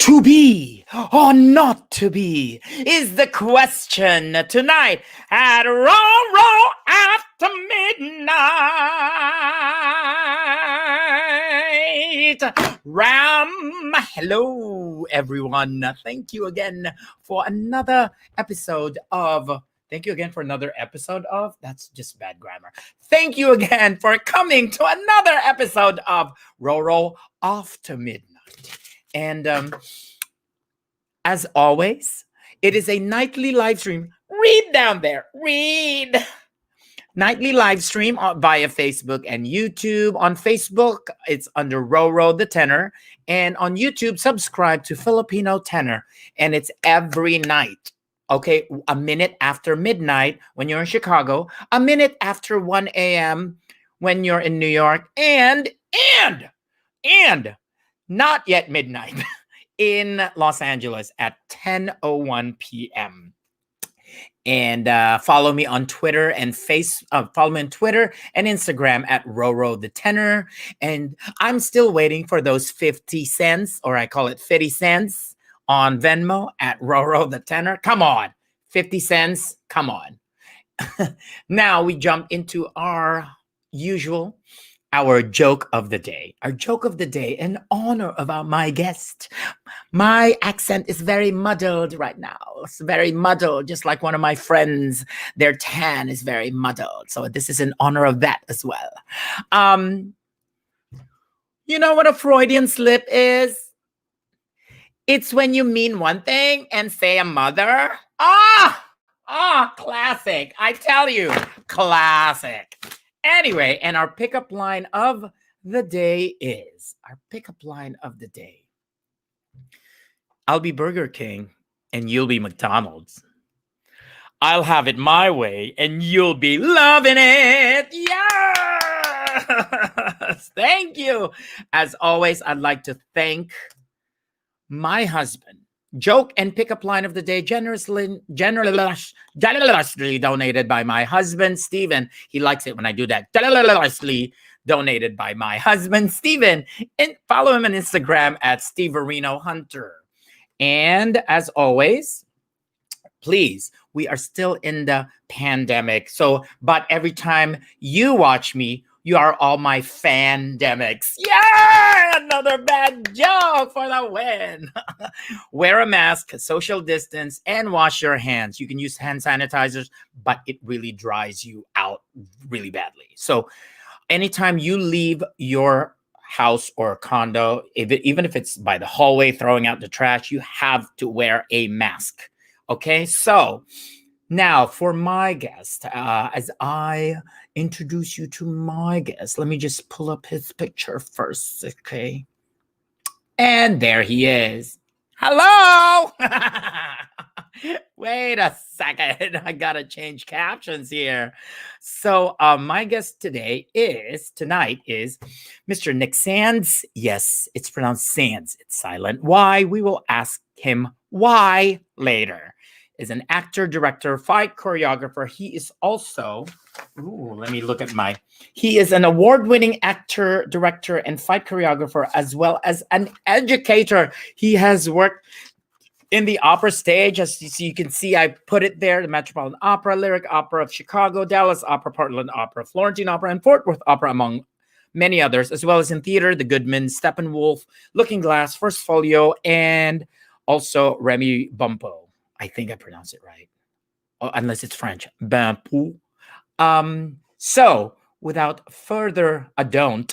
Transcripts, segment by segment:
To be or not to be is the question tonight at Row After Midnight. Ram, hello everyone. Thank you again for another episode of. Thank you again for another episode of. That's just bad grammar. Thank you again for coming to another episode of Row After Midnight. And as always, it is a nightly live stream. Read down there. Read. Nightly live stream via Facebook and YouTube. On Facebook, it's under Roro the Tenor. And on YouTube, subscribe to Filipino Tenor. And it's every night. Okay, a minute after midnight when you're in Chicago, a minute after 1 a.m. when you're in New York, and not yet midnight in Los Angeles at 10:01 p.m. And follow me on Twitter and follow me on Twitter and Instagram at Roro the Tenor. And I'm still waiting for those 50 cents, or I call it 50 cents, on Venmo at Roro the Tenor. Come on, 50 cents. Come on. Now we jump into our joke of the day. Our joke of the day in honor of my guest. My accent is very muddled right now. It's very muddled, just like one of my friends. Their tan is very muddled. So this is in honor of that as well. You know what a Freudian slip is? It's when you mean one thing and say a mother. Classic. I tell you, classic. Anyway, and our pickup line of the day is, I'll be Burger King and you'll be McDonald's. I'll have it my way and you'll be loving it. Yes! Thank you. As always, I'd like to thank my husband. Joke and pickup line of the day generously donated by my husband, Stephen. He likes it when I do that. Generously donated by my husband, Stephen. And follow him on Instagram at Steverino Hunter. And as always, please, we are still in the pandemic. But every time you watch me, you are all my fandemics. Yeah! Another bad joke for the win. Wear a mask, social distance, and wash your hands. You can use hand sanitizers, but it really dries you out really badly. So anytime you leave your house or condo, even if it's by the hallway throwing out the trash, you have to wear a mask. Okay? So now for my guest, as I introduce you to my guest, let me just pull up his picture first, okay? And there he is. Hello! Wait a second. I gotta change captions here. So my guest tonight is Mr. Nick Sands. Yes, it's pronounced Sands. It's silent. Why? We will ask him why later. Is an actor, director, fight choreographer. He is also, he is an award-winning actor, director, and fight choreographer, as well as an educator. He has worked in the opera stage. As you can see, I put it there, the Metropolitan Opera, Lyric Opera of Chicago, Dallas Opera, Portland Opera, Florentine Opera, and Fort Worth Opera, among many others, as well as in theater, The Goodman, Steppenwolf, Looking Glass, First Folio, and also Remy Bumpo. I think I pronounced it right. Unless it's French. Bumpo. So, without further ado,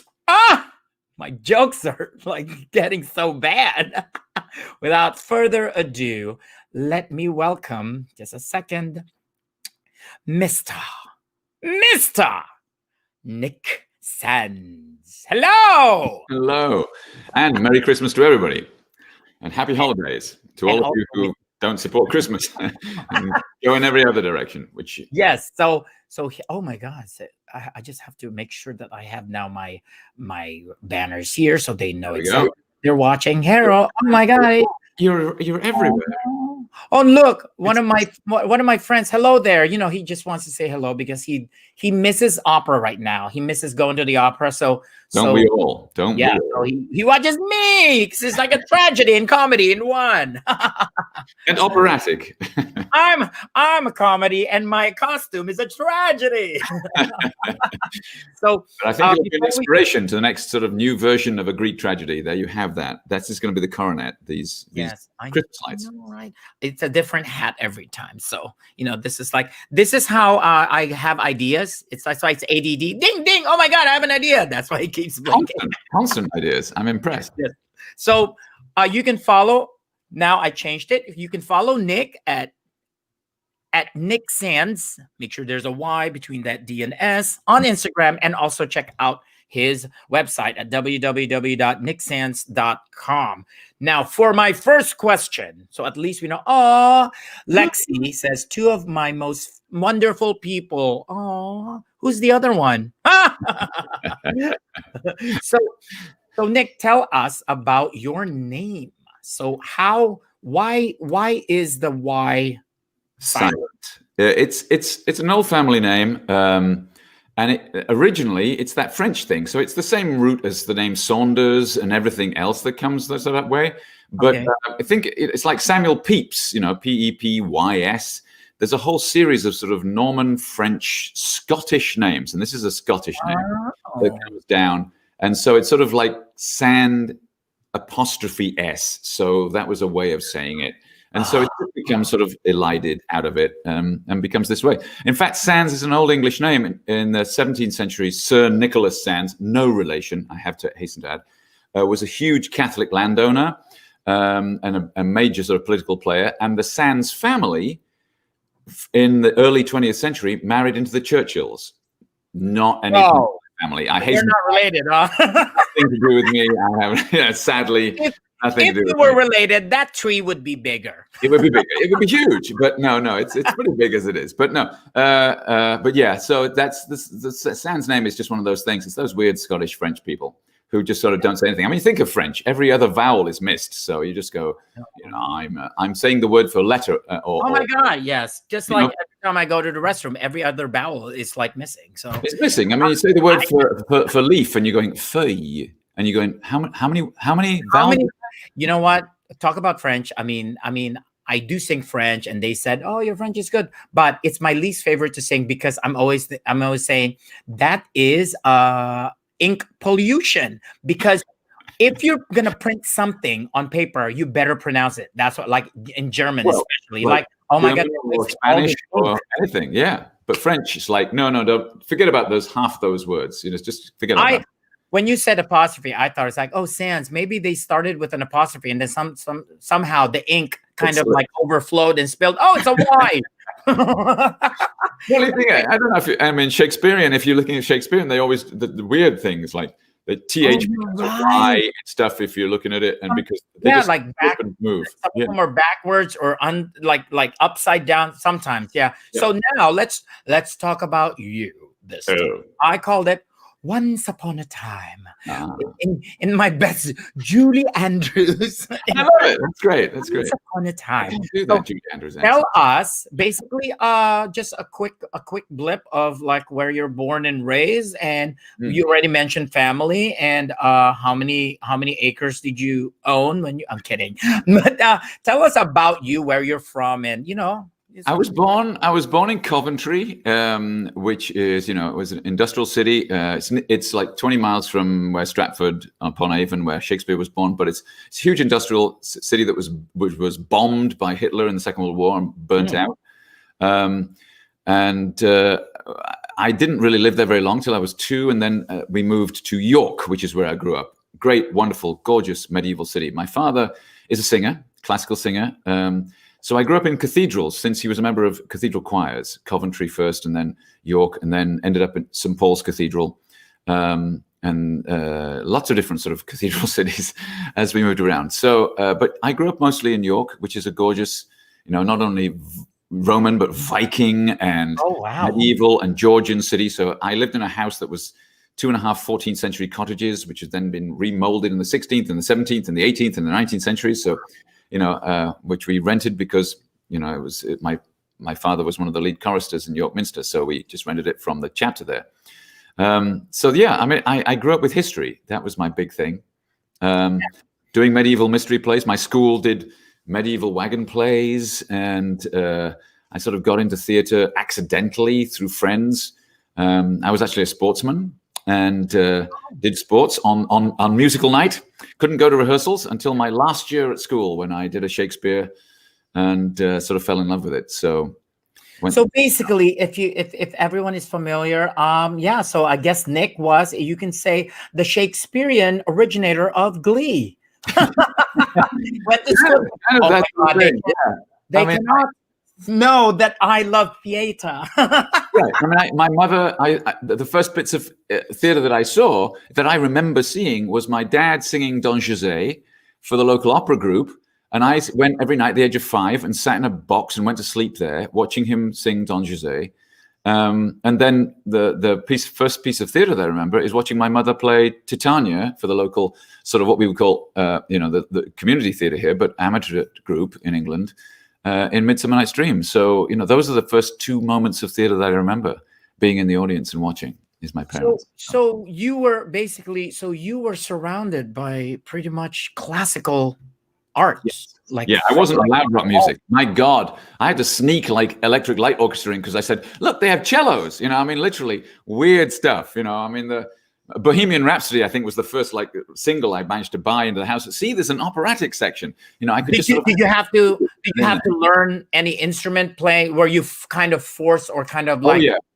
my jokes are like getting so bad. Without further ado, let me welcome, just a second, Mr. Nick Sands. Hello. Hello. And Merry Christmas to everybody. And happy holidays to all of you who don't support Christmas and go in every other direction. Yes. So oh my God, I just have to make sure that I have now my banners here so they know exactly they're watching. Harold, oh my God, you're everywhere. Oh, look, one of my friends. Hello there. He just wants to say hello because he misses opera right now. He misses going to the opera. Don't we all? Don't we yeah. all? So he watches me because it's like a tragedy and comedy in one. And operatic. I'm a comedy, and my costume is a tragedy. So But I think it'll be an inspiration to the next sort of new version of a Greek tragedy. There you have that. That's just going to be the coronet. These Christmas lights. Right? It's a different hat every time. So this is how I have ideas. That's why it's ADD. Ding ding. Oh my God, I have an idea. That's why it keeps blinking. Constant ideas. I'm impressed. Yes. So you can follow. Now I changed it. You can follow Nick at Nick Sands. Make sure there's a Y between that D and S on Instagram, and also check out his website at www.nicksands.com. Now, for my first question, so at least we know. Oh, Lexi says, two of my most wonderful people. Oh, who's the other one? So Nick, tell us about your name. So why is the Y silent? It's an old family name, and originally it's that French thing. So it's the same root as the name Saunders and everything else that comes that way. But I think it's like Samuel Pepys, Pepys. There's a whole series of sort of Norman French Scottish names, and this is a Scottish name that comes down. And so it's sort of like Sand apostrophe S. So that was a way of saying it. And so it becomes sort of elided out of it and becomes this way. In fact, Sands is an old English name. In the 17th century, Sir Nicholas Sands, no relation, I have to hasten to add, was a huge Catholic landowner and a major sort of political player. And the Sands family in the early 20th century married into the Churchills. Not any family. They're not related, huh? Nothing to do with me. I have, sadly... If we were related, that tree would be bigger. It would be bigger. It would be huge. But no, it's pretty big as it is. But no, but yeah. So that's the Sands name is just one of those things. It's those weird Scottish French people who just sort of don't say anything. I mean, you think of French, every other vowel is missed. So you just go, I'm saying the word for letter. Oh my God, yes. Just like every time I go to the restroom, every other vowel is like missing. So it's missing. I mean, you say the word for leaf, and you're going feuille, and you're going how many vowels? You know what? Talk about French. I mean, I do sing French, and they said, "Oh, your French is good," but it's my least favorite to sing because I'm always saying that is ink pollution. Because if you're gonna print something on paper, you better pronounce it. That's what, like in German, especially. Like, oh my God, or Spanish or anything. Yeah, but French is like, no, don't forget about half those words. Just forget about that. When you said apostrophe, I thought it's like, oh, Sands. Maybe they started with an apostrophe, and then somehow the ink kind of like overflowed and spilled. Oh, it's a Y. Well, I don't know Shakespearean. If you're looking at Shakespearean, they always the weird things like the TH Y and stuff. If you're looking at it, and because they just like back move, some of them are backwards or like upside down sometimes. Yeah. So now let's talk about you. This I called it Once Upon a Time in my best Julie Andrews. I love it. That's great. Once Upon a Time. Julie Andrews. Tell us basically just a quick blip of like where you're born and raised, and you already mentioned family, and how many acres did you own when you? I'm kidding, but tell us about you, where you're from, and I was born in Coventry, which is, it was an industrial city. It's like 20 miles from where Stratford upon Avon, where Shakespeare was born. But it's a huge industrial city that was bombed by Hitler in the Second World War and burnt out. And I didn't really live there very long till I was 2, and then we moved to York, which is where I grew up. Great, wonderful, gorgeous medieval city. My father is a singer, classical singer. So I grew up in cathedrals since he was a member of cathedral choirs, Coventry first and then York, and then ended up at St. Paul's Cathedral, and lots of different sort of cathedral cities as we moved around. So, but I grew up mostly in York, which is a gorgeous, not only Roman, but Viking and medieval and Georgian city. So I lived in a house that was 2.5 14th century cottages, which has then been remolded in the 16th and the 17th and the 18th and the 19th centuries. So, which we rented because my father was one of the lead choristers in York Minster, so we just rented it from the chapter there. So yeah, I mean, I grew up with history. That was my big thing. Doing medieval mystery plays. My school did medieval wagon plays, and I sort of got into theatre accidentally through friends. I was actually a sportsman and did sports on musical night. Couldn't go to rehearsals until my last year at school when I did a Shakespeare and sort of fell in love with it. So basically, if everyone is familiar, so I guess Nick was, you can say, the Shakespearean originator of Glee. Went to school. They cannot know that I love theater. Right. I mean, my mother, the first bits of theatre that I saw, that I remember seeing, was my dad singing Don José for the local opera group. And I went every night at the age of 5 and sat in a box and went to sleep there, watching him sing Don José. And then the first piece of theatre that I remember is watching my mother play Titania for the local, sort of what we would call, the community theatre here, but amateur group in England, in Midsummer Night's Dream. So, those are the first 2 moments of theatre that I remember being in the audience and watching. Is my parents. So you were surrounded by pretty much classical arts. Yes. I wasn't allowed rock music. My God, I had to sneak like Electric Light Orchestra in because I said, look, they have cellos. Literally weird stuff. The Bohemian Rhapsody, I think, was the first single I managed to buy into the house. See, there's an operatic section. I could did you have to learn any instrument playing? Were you kind of forced or kind of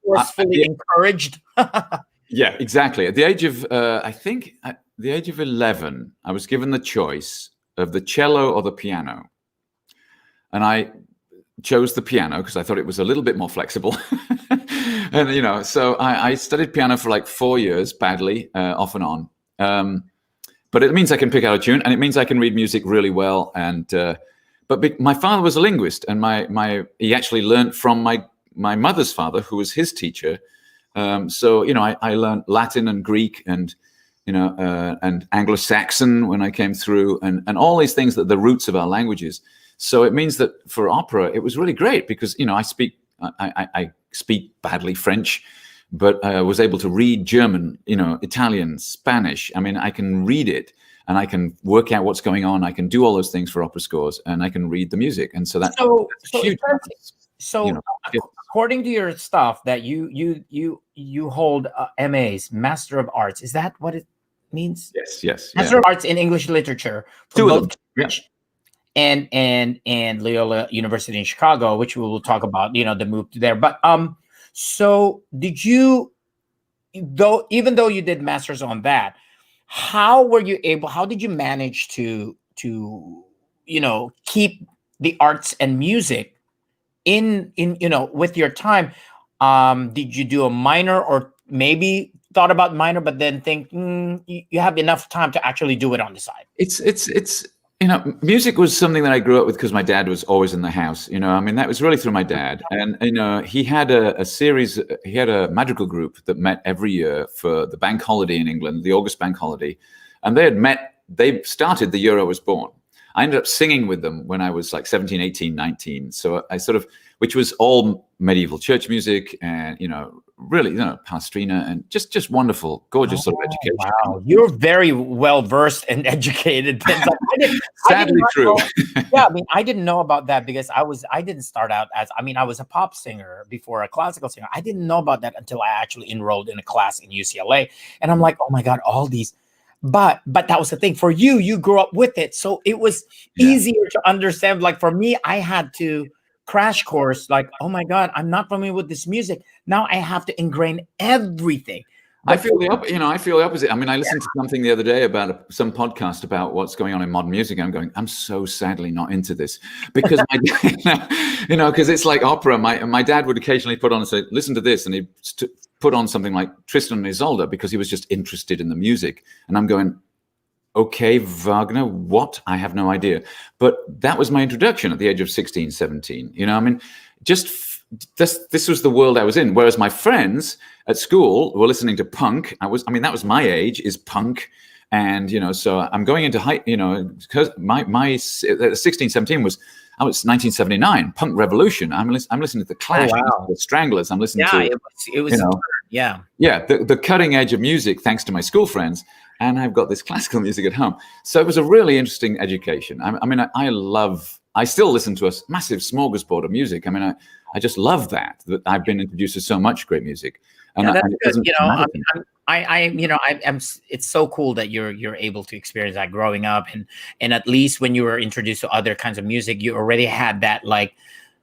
forcefully encouraged? Yeah, exactly. At the age of, at the age of 11, I was given the choice of the cello or the piano. And I chose the piano because I thought it was a little bit more flexible. And, so I studied piano for like 4 years, badly, off and on. But it means I can pick out a tune, and it means I can read music really well. And but my father was a linguist, and he actually learned from my mother's father, who was his teacher. So, I learned Latin and Greek and and Anglo-Saxon when I came through, and all these things that the roots of our languages. So it means that for opera, it was really great because, I speak badly French, but I was able to read German, Italian, Spanish. I mean, I can read it and I can work out what's going on. I can do all those things for opera scores, and I can read the music. And so that's huge. According to your stuff, that you hold MAs, Master of Arts. Is that what it means? Yes. Master of Arts in English Literature from both and Loyola University in Chicago, which we will talk about. The move to there. But so did you? Even though you did masters on that, how did you manage to keep the arts and music in with your time? Did you do a minor, or maybe thought about minor, but then think you have enough time to actually do it on the side? It's music was something that I grew up with because my dad was always in the house. That was really through my dad. And he had a series. He had a madrigal group that met every year for the bank holiday in England, the August bank holiday, and they started the year I was born. I ended up singing with them when I was like 17, 18, 19. So I which was all medieval church music and, really, Palestrina and just wonderful, gorgeous sort of education. Wow. You're very well versed and educated. Sadly true. Yeah. I mean, I didn't know about that because I didn't start out I was a pop singer before a classical singer. I didn't know about that until I actually enrolled in a class in UCLA. And I'm like, oh my God, all these. But that was the thing for you. You grew up with it, so it was easier to understand. Like for me, I had to crash course. Like, oh my God, I'm not familiar with this music. Now I have to ingrain everything. I feel the opposite. I mean, I listened to something the other day about some podcast about what's going on in modern music. And I'm going, I'm so sadly not into this because because it's like opera. My dad would occasionally put on and say, listen to this, and he'd put on something like Tristan and Isolde because he was just interested in the music. And I'm going, okay, Wagner, what? I have no idea. But that was my introduction at the age of 16, 17. This was the world I was in. Whereas my friends at school were listening to punk. That was my age, is punk. And, so I'm going into because my 16, 17 was, was 1979, punk revolution. I'm listening to the Clash, the Stranglers. I'm listening to it was the cutting edge of music, thanks to my school friends. And I've got this classical music at home. So it was a really interesting education. I mean, I still listen to a massive smorgasbord of music. I mean, I just love that I've been introduced to so much great music. And that's good. It's so cool that you're able to experience that growing up, and at least when you were introduced to other kinds of music, you already had that like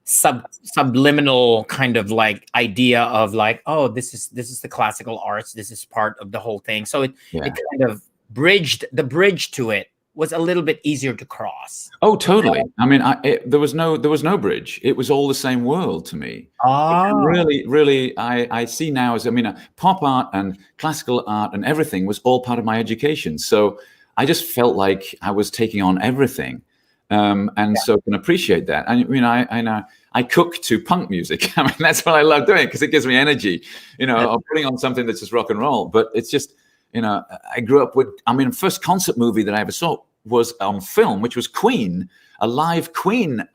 subliminal kind of like idea of like, oh, this is the classical arts. This is part of the whole thing. So it kind of the bridge to it was a little bit easier to cross. Oh, totally. I mean, there was no bridge. It was all the same world to me. Really, I see now as, pop art and classical art and everything was all part of my education. So I just felt like I was taking on everything. So can appreciate that. I cook to punk music. I mean, that's what I love doing because it gives me energy, or putting on something that's just rock and roll. But it's just, I grew up with, the first concert movie that I ever saw was on film, which was Queen, a live Queen,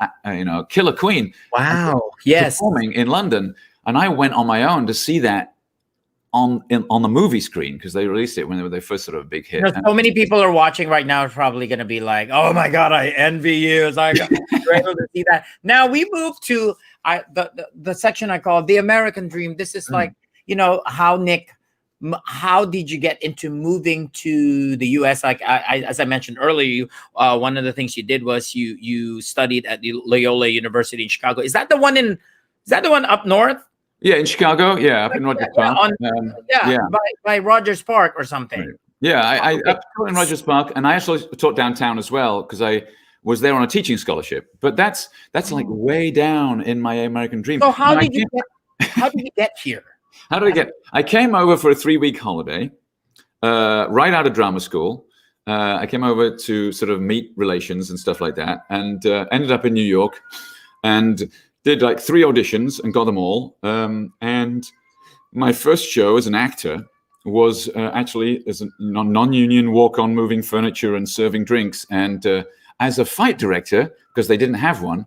Killer Queen. Wow. Yes. Performing in London. And I went on my own to see that on the movie screen because they released it when they were their first sort of big hit. So many people are watching right now are probably going to be like, oh my God, I envy you. It's like, you're able to see that. Now we move to the section I call the American Dream. This is like, how Nick, how did you get into moving to the U.S.? Like as I mentioned earlier, one of the things you did was you studied at the Loyola University in Chicago. Is that the one up north? Yeah, in Chicago. Yeah, up in Rogers Park. By Rogers Park or something. Right. Yeah, I taught in Rogers Park, and I actually taught downtown as well because I was there on a teaching scholarship. But that's like way down in my American dream. So how did you get here? How did I get? I came over for a 3-week holiday, right out of drama school. I came over to sort of meet relations and stuff like that, and ended up in New York, and did like 3 auditions and got them all. And my first show as an actor was actually as a non-union walk-on moving furniture and serving drinks. And as a fight director, because they didn't have one,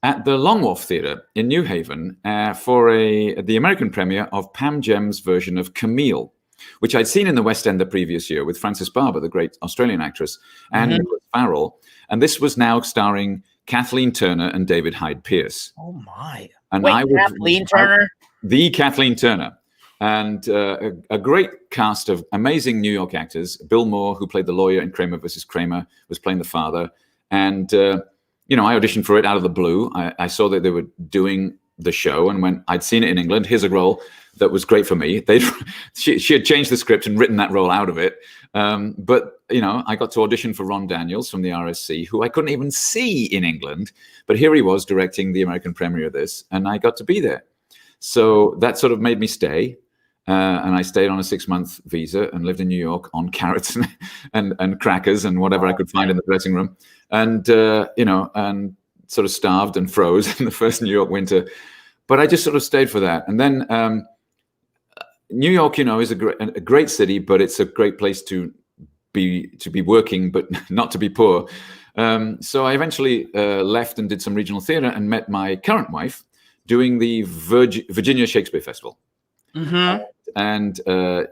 at the Long Wharf Theatre in New Haven for the American premiere of Pam Gem's version of Camille, which I'd seen in the West End the previous year with Frances Barber, the great Australian actress, and Nicholas Farrell. And this was now starring Kathleen Turner and David Hyde Pierce. Oh my! And Kathleen Turner, the Kathleen Turner, and a great cast of amazing New York actors. Bill Moore, who played the lawyer in Kramer versus Kramer, was playing the father. And I auditioned for it out of the blue. I saw that they were doing the show, and I'd seen it in England. Here's a role that was great for me. She had changed the script and written that role out of it. But I got to audition for Ron Daniels from the RSC, who I couldn't even see in England. But here he was directing the American premiere of this, and I got to be there. So that sort of made me stay. And I stayed on a 6-month visa and lived in New York on carrots and crackers and whatever I could find in the dressing room. And, and sort of starved and froze in the first New York winter. But I just sort of stayed for that. And then New York, is a great city, but it's a great place to be working, but not to be poor. So I eventually left and did some regional theater and met my current wife doing the Virginia Shakespeare Festival. Mm-hmm. And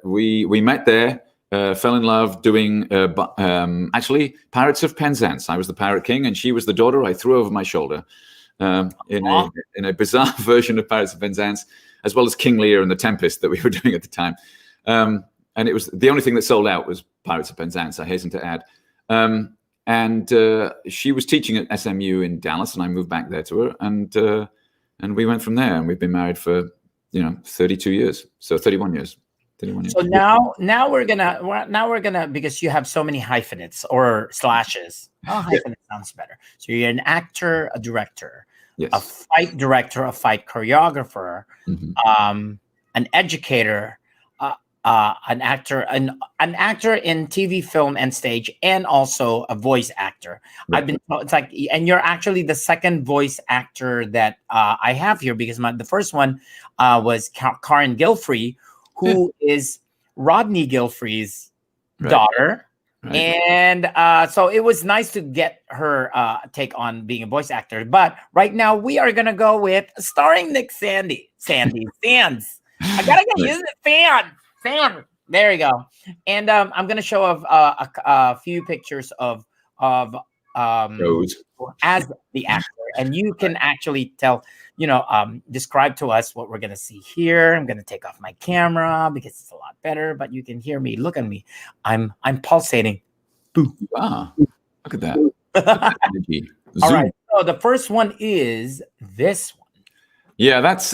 we met there, fell in love doing actually Pirates of Penzance. I was the Pirate King, and she was the daughter I threw over my shoulder in a bizarre version of Pirates of Penzance, as well as King Lear and The Tempest that we were doing at the time. And it was the only thing that sold out was Pirates of Penzance, I hasten to add. And she was teaching at SMU in Dallas, and I moved back there to her, and we went from there. And we've been married for 32 years, so 31 years. 31 years. So now we're gonna because you have so many hyphenates or slashes. Oh, hyphenate sounds better. So you're an actor, a director, yes, a fight director, a fight choreographer, an educator, an actor in TV, film, and stage, and also a voice actor. Right. It's like, and you're actually the second voice actor that I have here, because the first one was Karen Gilfrey, who is Rodney Gilfrey's daughter. Right. And so it was nice to get her take on being a voice actor. But right now we are gonna go with starring Nick Sands. I gotta get used to fan. There you go. And I'm gonna show a few pictures of Those. as the actor, and you can actually tell, describe to us what we're gonna see here. I'm gonna take off my camera because it's a lot better, but you can hear me. Look at me. I'm pulsating. You are. Look at that. Look at that energy. All right. So the first one is this one. Yeah, that's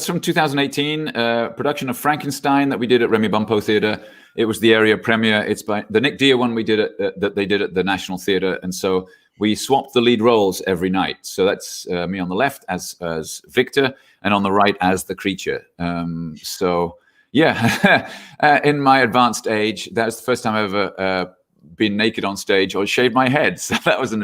from 2018, production of Frankenstein that we did at Remy Bumpo Theatre. It was the area premiere. It's by the Nick Dear one we did that they did at the National Theatre, and so we swapped the lead roles every night. So that's me on the left as Victor, and on the right as the creature. So yeah, in my advanced age, that was the first time I ever been naked on stage or shaved my head. So that was an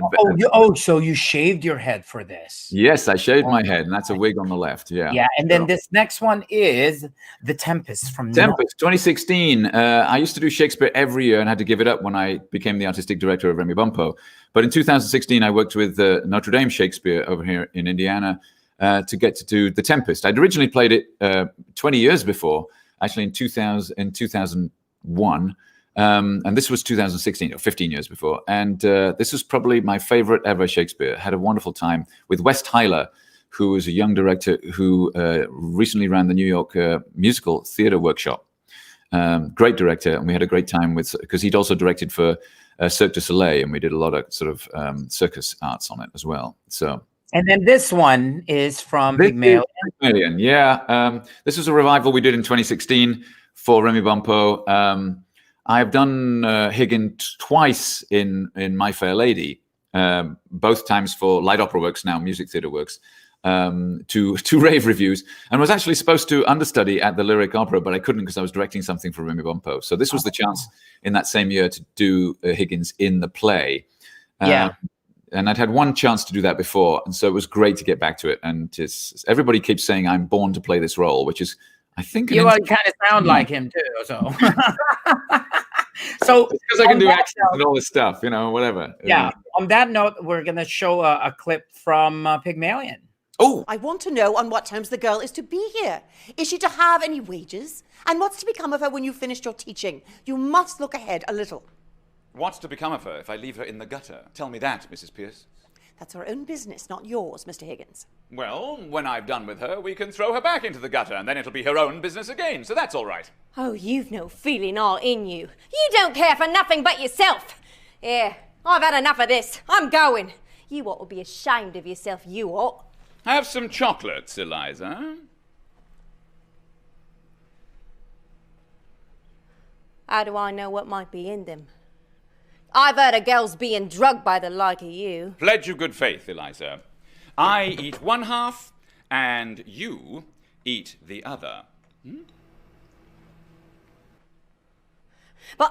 so you shaved your head for this? Yes, I shaved my head, and that's a wig on the left. Yeah. And then this next one is The Tempest from Tempest 2016. I used to do Shakespeare every year and had to give it up when I became the artistic director of Remy Bumpo. But in 2016, I worked with Notre Dame Shakespeare over here in Indiana to get to do The Tempest. I'd originally played it 20 years before, actually in 2001. And this was 2016, or 15 years before. And this was probably my favorite ever Shakespeare. Had a wonderful time with West Hyler, who was a young director who recently ran the New York Musical Theater Workshop. Great director. And we had a great time because he'd also directed for Cirque du Soleil, and we did a lot of sort of circus arts on it as well. So. And then this one is from Pygmalion. Yeah. This was a revival we did in 2016 for Remy Bumpo. I've done Higgins twice in My Fair Lady, both times for Light Opera Works, now Music Theatre Works, to rave reviews, and was actually supposed to understudy at the Lyric Opera, but I couldn't because I was directing something for Remy Bumpo. So this was the chance in that same year to do Higgins in the play. And I'd had one chance to do that before, and so it was great to get back to it. And everybody keeps saying I'm born to play this role, which is, I think, you kind of sound like him too. So, because I can do accents and all this stuff, whatever. Yeah. On that note, we're gonna show a clip from Pygmalion. Oh, I want to know on what terms the girl is to be here. Is she to have any wages? And what's to become of her when you've finished your teaching? You must look ahead a little. What's to become of her if I leave her in the gutter? Tell me that, Mrs. Pierce. That's her own business, not yours, Mr. Higgins. Well, when I've done with her, we can throw her back into the gutter, and then it'll be her own business again, so that's all right. Oh, you've no feeling all in you. You don't care for nothing but yourself. Yeah, I've had enough of this. I'm going. You ought to be ashamed of yourself, you ought. Have some chocolates, Eliza. How do I know what might be in them? I've heard of girls being drugged by the like of you. Pledge you good faith, Eliza. I eat one half, and you eat the other. But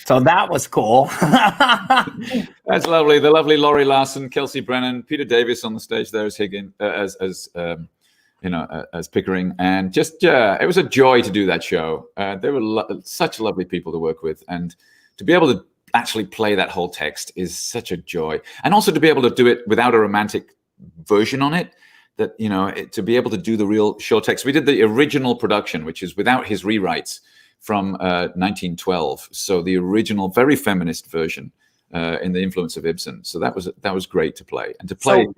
So that was cool. that's lovely. The lovely Laurie Larson, Kelsey Brennan, Peter Davis on the stage there as Higgins, as Pickering, and just it was a joy to do that show. They were such lovely people to work with, and to be able to actually play that whole text is such a joy. And also to be able to do it without a romantic version on it. That to be able to do the real short text. We did the original production, which is without his rewrites from 1912. So the original, very feminist version. In the influence of Ibsen, so that was great to play and to play. So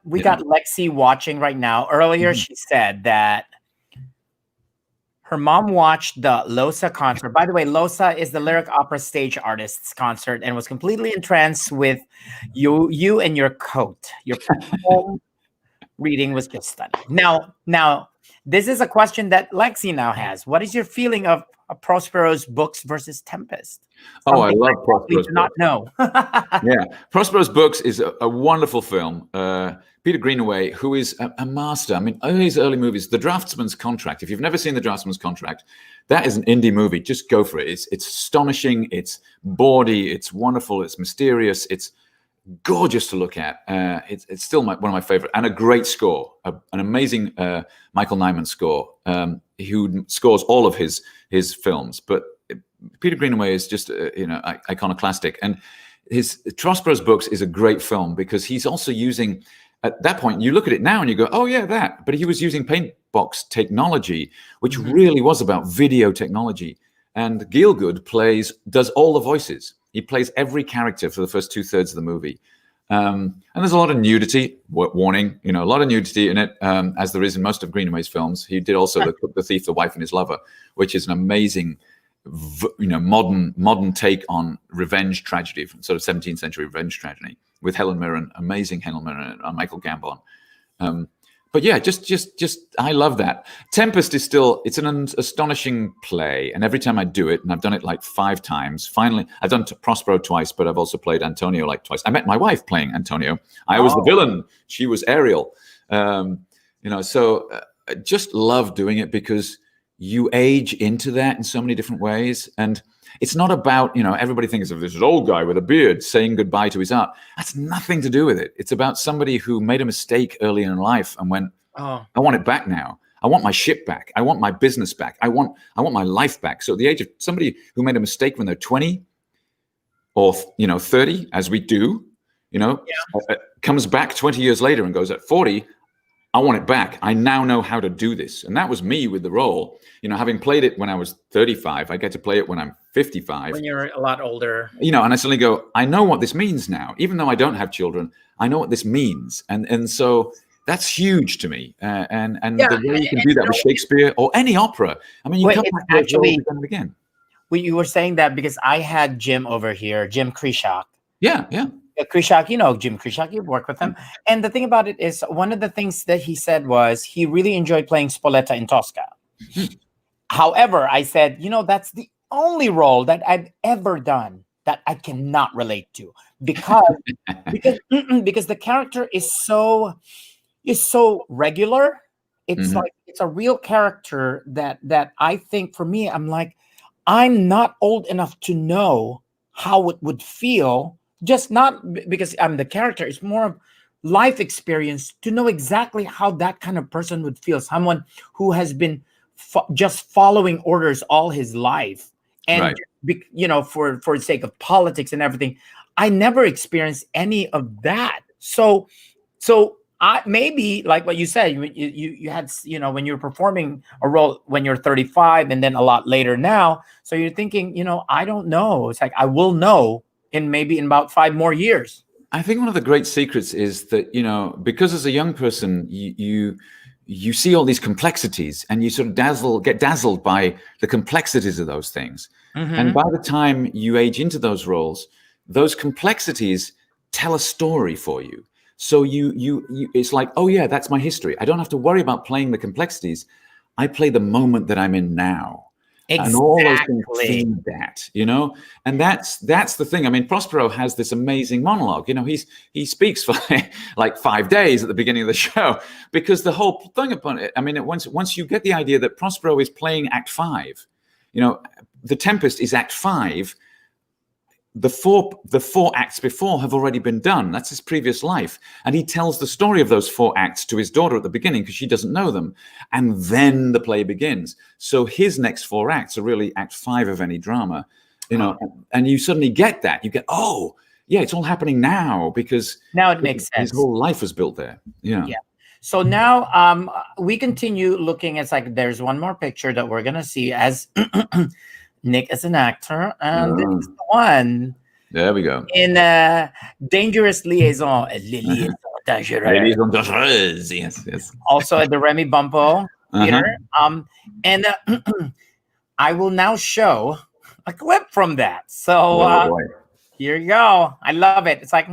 we got Lexi watching right now. Earlier, she said that her mom watched the LOSA concert. By the way, LOSA is the Lyric Opera Stage Artists concert, and was completely entranced with you and your coat. Your poem reading was just stunning. Now, this is a question that Lexi now has. What is your feeling of Prosperous Books versus Tempest? Oh, I love Prosperous Books. Not know. Yeah, Prosperous Books is a wonderful film. Peter Greenaway, who is a master. I mean, all his early movies, The Draftsman's Contract. If you've never seen The Draftsman's Contract, that is an indie movie. Just go for it. It's astonishing. It's bawdy. It's wonderful. It's mysterious. It's gorgeous to look at. It's still one of my favorite, and a great score, an amazing Michael Nyman score, who scores all of his his films, but Peter Greenaway is just iconoclastic. And his Prosperous Books is a great film because he's also using, at that point, you look at it now and you go, oh yeah, that. But he was using paint box technology, which really was about video technology. And Gielgud does all the voices. He plays every character for the first 2/3 of the movie. And there's a lot of nudity, warning, a lot of nudity in it, as there is in most of Greenaway's films. He did also The Cook, the Thief, the Wife, and His Lover, which is an amazing, modern take on revenge tragedy, sort of 17th century revenge tragedy, with Helen Mirren, amazing Helen Mirren and Michael Gambon. But yeah, just I love that. Tempest is it's an astonishing play, and every time I do it, and I've done it like 5 times. Finally, I've done Prospero twice, but I've also played Antonio like twice. I met my wife playing Antonio. I was the villain; she was Ariel. So I just love doing it because you age into that in so many different ways, and it's not about, everybody thinks of this old guy with a beard saying goodbye to his art. That's nothing to do with it. It's about somebody who made a mistake early in life and went, I want it back now. I want my ship back. I want my business back. I want my life back. So at the age of somebody who made a mistake when they're 20 or, 30, as we do, comes back 20 years later and goes, at 40, I want it back. I now know how to do this. And that was me with the role. Having played it when I was 35, I get to play it when I'm 55. When you're a lot older. And I suddenly go, I know what this means now. Even though I don't have children, I know what this means. And so that's huge to me. And the way you can do that with Shakespeare or any opera. I mean, you come back to actually again and again. You were saying that because I had Jim over here, Jim Krishak. Yeah. Krishak, Jim Krishak, you've worked with him. And the thing about it is, one of the things that he said was he really enjoyed playing Spoletta in Tosca. However, I said, that's the only role that I've ever done that I cannot relate to because the character is so regular. It's like it's a real character that I think for me, I'm like, I'm not old enough to know how it would feel. Just not because I'm the character, it's more of life experience to know exactly how that kind of person would feel. Someone who has been just following orders all his life. And, for the sake of politics and everything, I never experienced any of that. So I maybe like what you said, you had, when you're performing a role when you're 35 and then a lot later now. So you're thinking, I don't know. It's like, I will know in about 5 more years. I think one of the great secrets is that, because as a young person, you see all these complexities and you sort of get dazzled by the complexities of those things. And by the time you age into those roles, those complexities tell a story for you. So you it's like, oh yeah, that's my history. I don't have to worry about playing the complexities. I play the moment that I'm in now. Exactly. And all those things feed that, and that's the thing. I mean, Prospero has this amazing monologue. He speaks for like 5 days at the beginning of the show because the whole thing upon it. I mean, once you get the idea that Prospero is playing Act 5, The Tempest is Act 5. The four acts before have already been done. That's his previous life. And he tells the story of those 4 acts to his daughter at the beginning because she doesn't know them. And then the play begins. So his next 4 acts are really Act 5 of any drama, and you suddenly get that. You get, oh, yeah, it's all happening now because now it makes sense. His whole life was built there. Yeah. So now we continue looking. It's like there's one more picture that we're going to see as Nick as an actor, and this is the one. There we go. In Dangerous Liaison, Liaison Dangereuse. Yes. Also at the Remy Bumpo Theater. And I will now show a clip from that. So here you go. I love it. It's like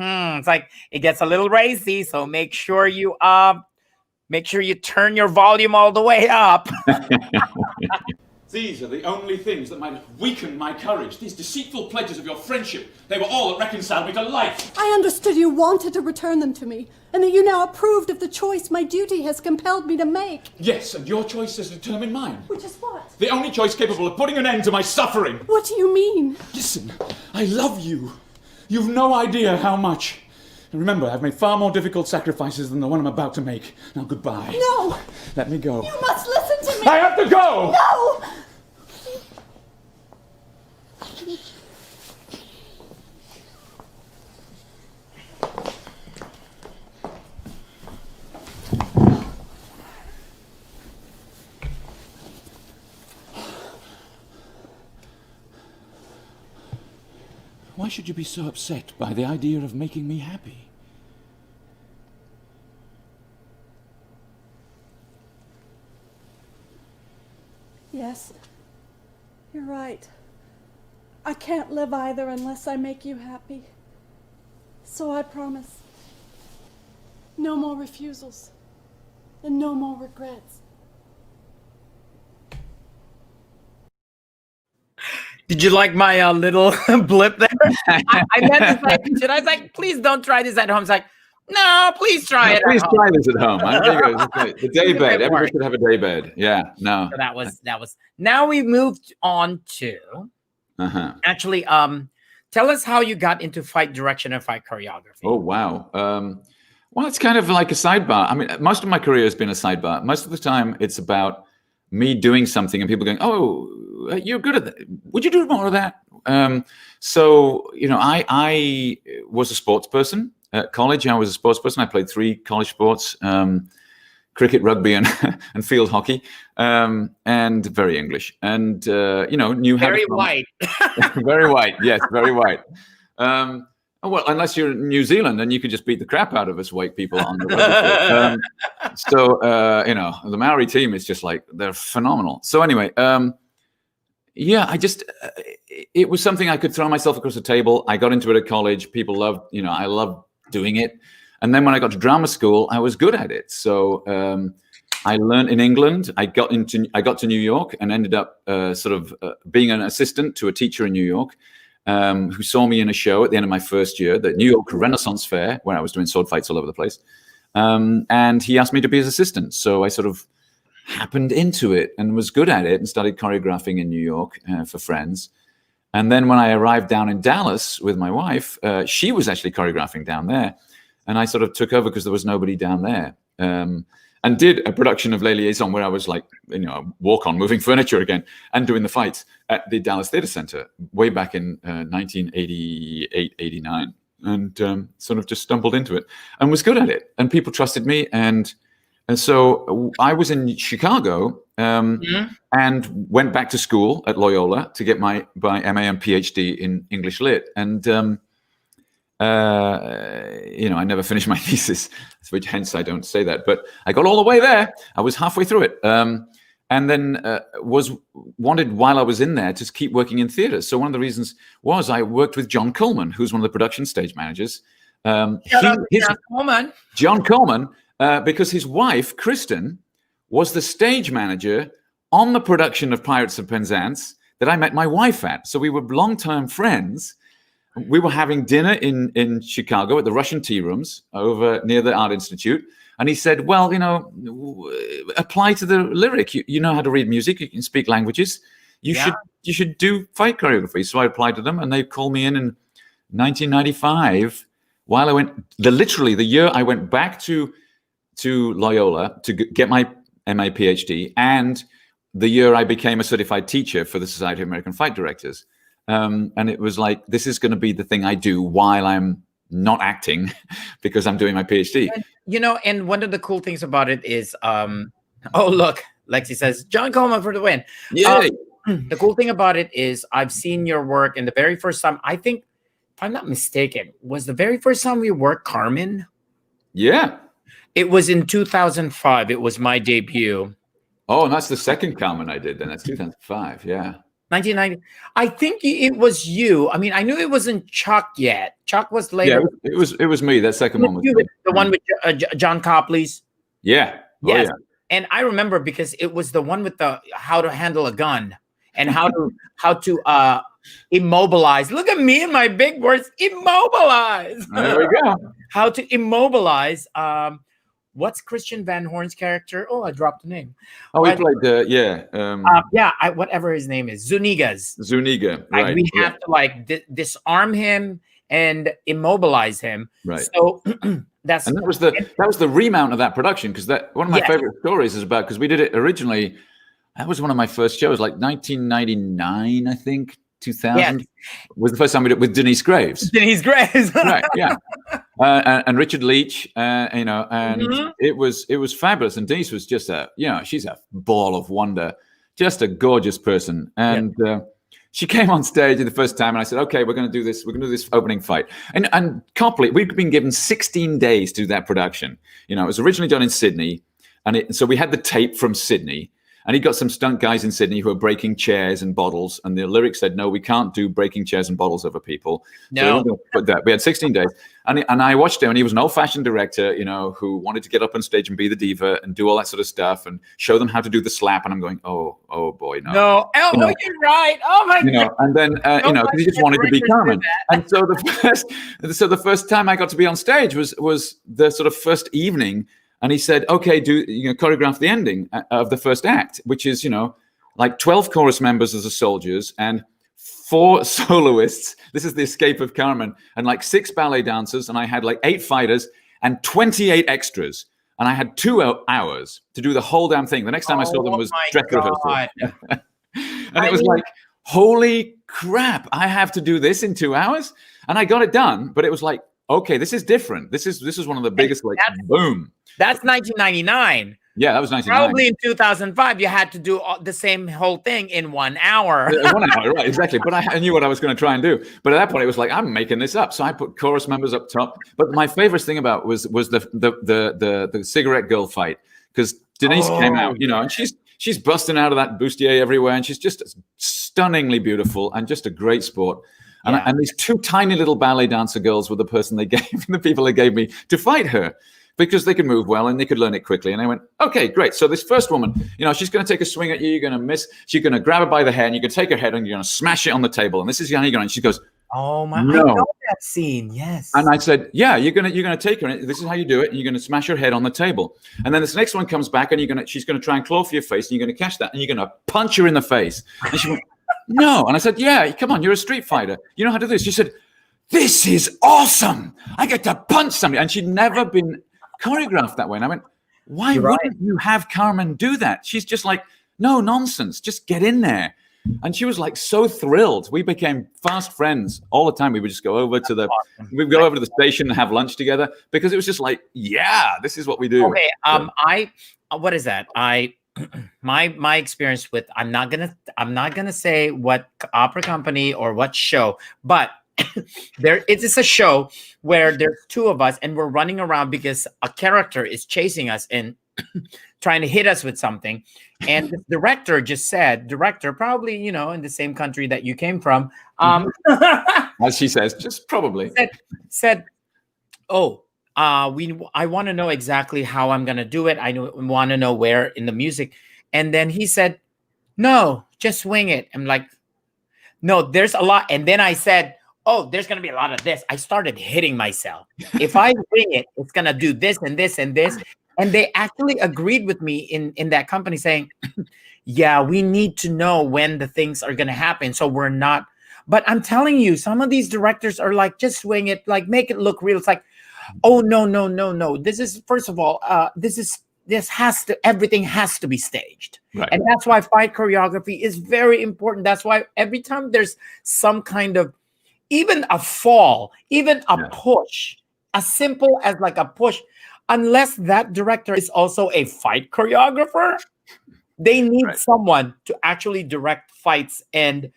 it gets a little racy. So make sure you turn your volume all the way up. These are the only things that might weaken my courage. These deceitful pledges of your friendship. They were all that reconciled me to life. I understood you wanted to return them to me, and that you now approved of the choice my duty has compelled me to make. Yes, and your choice has determined mine. Which is what? The only choice capable of putting an end to my suffering. What do you mean? Listen, I love you. You've no idea how much. And remember, I've made far more difficult sacrifices than the one I'm about to make. Now, goodbye. No! Let me go. You must listen to me! I have to go! No! why should you be so upset by the idea of making me happy? Yes, you're right. I can't live either unless I make you happy. So I promise. No more refusals. And no more regrets. Did you like my little blip there? I meant to say, should I was like, please don't try this at home. It's like, no, please try it. Please at try home. this at home. There you go. The day bed. Everybody work. should have a day bed. Yeah. No. So that was. Now we moved on to actually. Tell us how you got into fight direction and fight choreography. Oh wow. Well, it's kind of like a sidebar. I mean, most of my career has been a sidebar. Most of the time, it's about me doing something and people going, "Oh, you're good at that. Would you do more of that?" So you know, I was a sports person at college. I was a sports person. I played 3 college sports: cricket, rugby, and and field hockey. And very English. And you know, knew how Very to white. very white. Yes, very white. Well, unless you're in New Zealand, then you could just beat the crap out of us white people on the rugby field. So you know, the Maori team is just like, they're phenomenal. So anyway, yeah, I just it was something I could throw myself across the table. I got into it at college. People loved, you know, I loved doing it. And then when I got to drama school, I was good at it. So I learned in England. I got to New York and ended up being an assistant to a teacher in New York. Who saw me in a show at the end of my first year, the New York Renaissance Fair, where I was doing sword fights all over the place. And he asked me to be his assistant. So I sort of happened into it and was good at it and started choreographing in New York for friends. And then when I arrived down in Dallas with my wife, she was actually choreographing down there. And I sort of took over because there was nobody down there. And did a production of Les Liaisons where I was like, you know, walk on, moving furniture again and doing the fights at the Dallas Theater Center way back in 1988, 89. And sort of just stumbled into it and was good at it. And people trusted me. And so I was in Chicago and went back to school at Loyola to get my MA and PhD in English Lit. And you know, I never finished my thesis, which hence I don't say that, but I got all the way there. I was halfway through it. And then wanted while I was in there to keep working in theater. So one of the reasons was I worked with John Coleman, who's one of the production stage managers. John Coleman, because his wife, Kristen, was the stage manager on the production of Pirates of Penzance that I met my wife at. So we were long-term friends. We were having dinner in Chicago at the Russian Tea Rooms over near the Art Institute. And he said, well, you know, apply to the lyric. You know how to read music. You can speak languages. You should do fight choreography. So I applied to them and they called me in 1995 while I went, literally the year I went back to Loyola to get my MA PhD and the year I became a certified teacher for the Society of American Fight Directors. And it was like, this is going to be the thing I do while I'm not acting because I'm doing my PhD. And, you know, and one of the cool things about it is, oh, look, Lexi says, John Coleman for the win. Yay. The cool thing about it is I've seen your work, and the very first time, I think, if I'm not mistaken, was the very first time we worked Carmen. Yeah. It was in 2005. It was my debut. Oh, and that's the second Carmen I did then. That's 2005. Yeah. 1990. I think it was you. I mean, I knew it wasn't Chuck yet. Chuck was later. Yeah, it was me. That second one was me. The one with John Copley's. Yeah. Oh, yes. yeah. And I remember because it was the one with the how to handle a gun and how to immobilize. Look at me and my big words. Immobilize. There we go. How to immobilize. What's Christian Van Horn's character? Oh, I dropped the name. Oh, he played the whatever his name is, Zuniga. Right. We have to like disarm him and immobilize him. Right. So that was the remount of that production because that one of my favorite stories is about because we did it originally. That was one of my first shows, like 1999, I think. 2000 was the first time we did it with Denise Graves. Right, yeah. And Richard Leach, you know, and it was fabulous. And Denise was just she's a ball of wonder, just a gorgeous person. And she came on stage the first time, and I said, "Okay, we're going to do this. We're going to do this opening fight." And Copley, we'd been given 16 days to do that production. You know, it was originally done in Sydney, and so we had the tape from Sydney. And he got some stunt guys in Sydney who were breaking chairs and bottles. And the lyrics said, no, we can't do breaking chairs and bottles over people. No. So we had 16 days. And I watched him, and he was an old-fashioned director, you know, who wanted to get up on stage and be the diva and do all that sort of stuff and show them how to do the slap. And I'm going, oh boy, no. No, you're right. Oh my God. And then, you know, he just wanted to be Carmen. And so the first time I got to be on stage was the sort of first evening. And he said, okay, choreograph the ending of the first act, which is, you know, like 12 chorus members as the soldiers and 4 soloists. This is the escape of Carmen, and like 6 ballet dancers. And I had like 8 fighters and 28 extras. And I had 2 hours to do the whole damn thing. The next time I saw them was dress rehearsal. And it was like, holy crap, I have to do this in 2 hours. And I got it done, but it was like, okay, this is different. This is one of the biggest, like, boom. That's 1999. Yeah, that was 1999. Probably in 2005, you had to do the same whole thing in 1 hour. 1 hour, right? Exactly. But I knew what I was going to try and do. But at that point, it was like, I'm making this up. So I put chorus members up top. But my favorite thing about was the cigarette girl fight, because Denise came out, you know, and she's busting out of that bustier everywhere, and she's just stunningly beautiful and just a great sport. And these 2 tiny little ballet dancer girls were the people they gave me to fight her, because they could move well and they could learn it quickly. And I went, okay, great. So this first woman, you know, she's going to take a swing at you. You're going to miss. She's going to grab her by the hair, and you can take her head and you're going to smash it on the table. And this is how you're going. And she goes, oh my! No. I know that scene. Yes. And I said, yeah, you're gonna take her. And this is how you do it. And you're going to smash her head on the table. And then this next one comes back, and she's going to try and claw for your face, and you're going to catch that, and you're going to punch her in the face. And she went, no. And I said, yeah, come on, you're a street fighter. You know how to do this. She said, this is awesome. I get to punch somebody. And she'd never been choreographed that way. And I went, why wouldn't you have Carmen do that? She's just like, no nonsense. Just get in there. And she was like so thrilled. We became fast friends all the time. We would just go over to we'd go over to the station and have lunch together, because it was just like, yeah, this is what we do. Okay. What is that? My experience with, I'm not gonna say what opera company or what show, but it is a show where there's 2 of us and we're running around because a character is chasing us and trying to hit us with something. And the director just said, probably, you know, in the same country that you came from, as she says, just probably said, oh, I want to know exactly how I'm going to do it. I want to know where in the music. And then he said, no, just wing it. I'm like, no, there's a lot. And then I said, oh, there's going to be a lot of this. I started hitting myself. If I wing it, it's going to do this and this and this. And they actually agreed with me in that company, saying, yeah, we need to know when the things are going to happen. So we're not. But I'm telling you, some of these directors are like, just swing it, like make it look real. It's like, oh, no. This is, first of all, everything has to be staged. Right. And that's why fight choreography is very important. That's why every time there's some kind of, even a fall, even a push, as simple as like a push, unless that director is also a fight choreographer, they need someone to actually direct fights and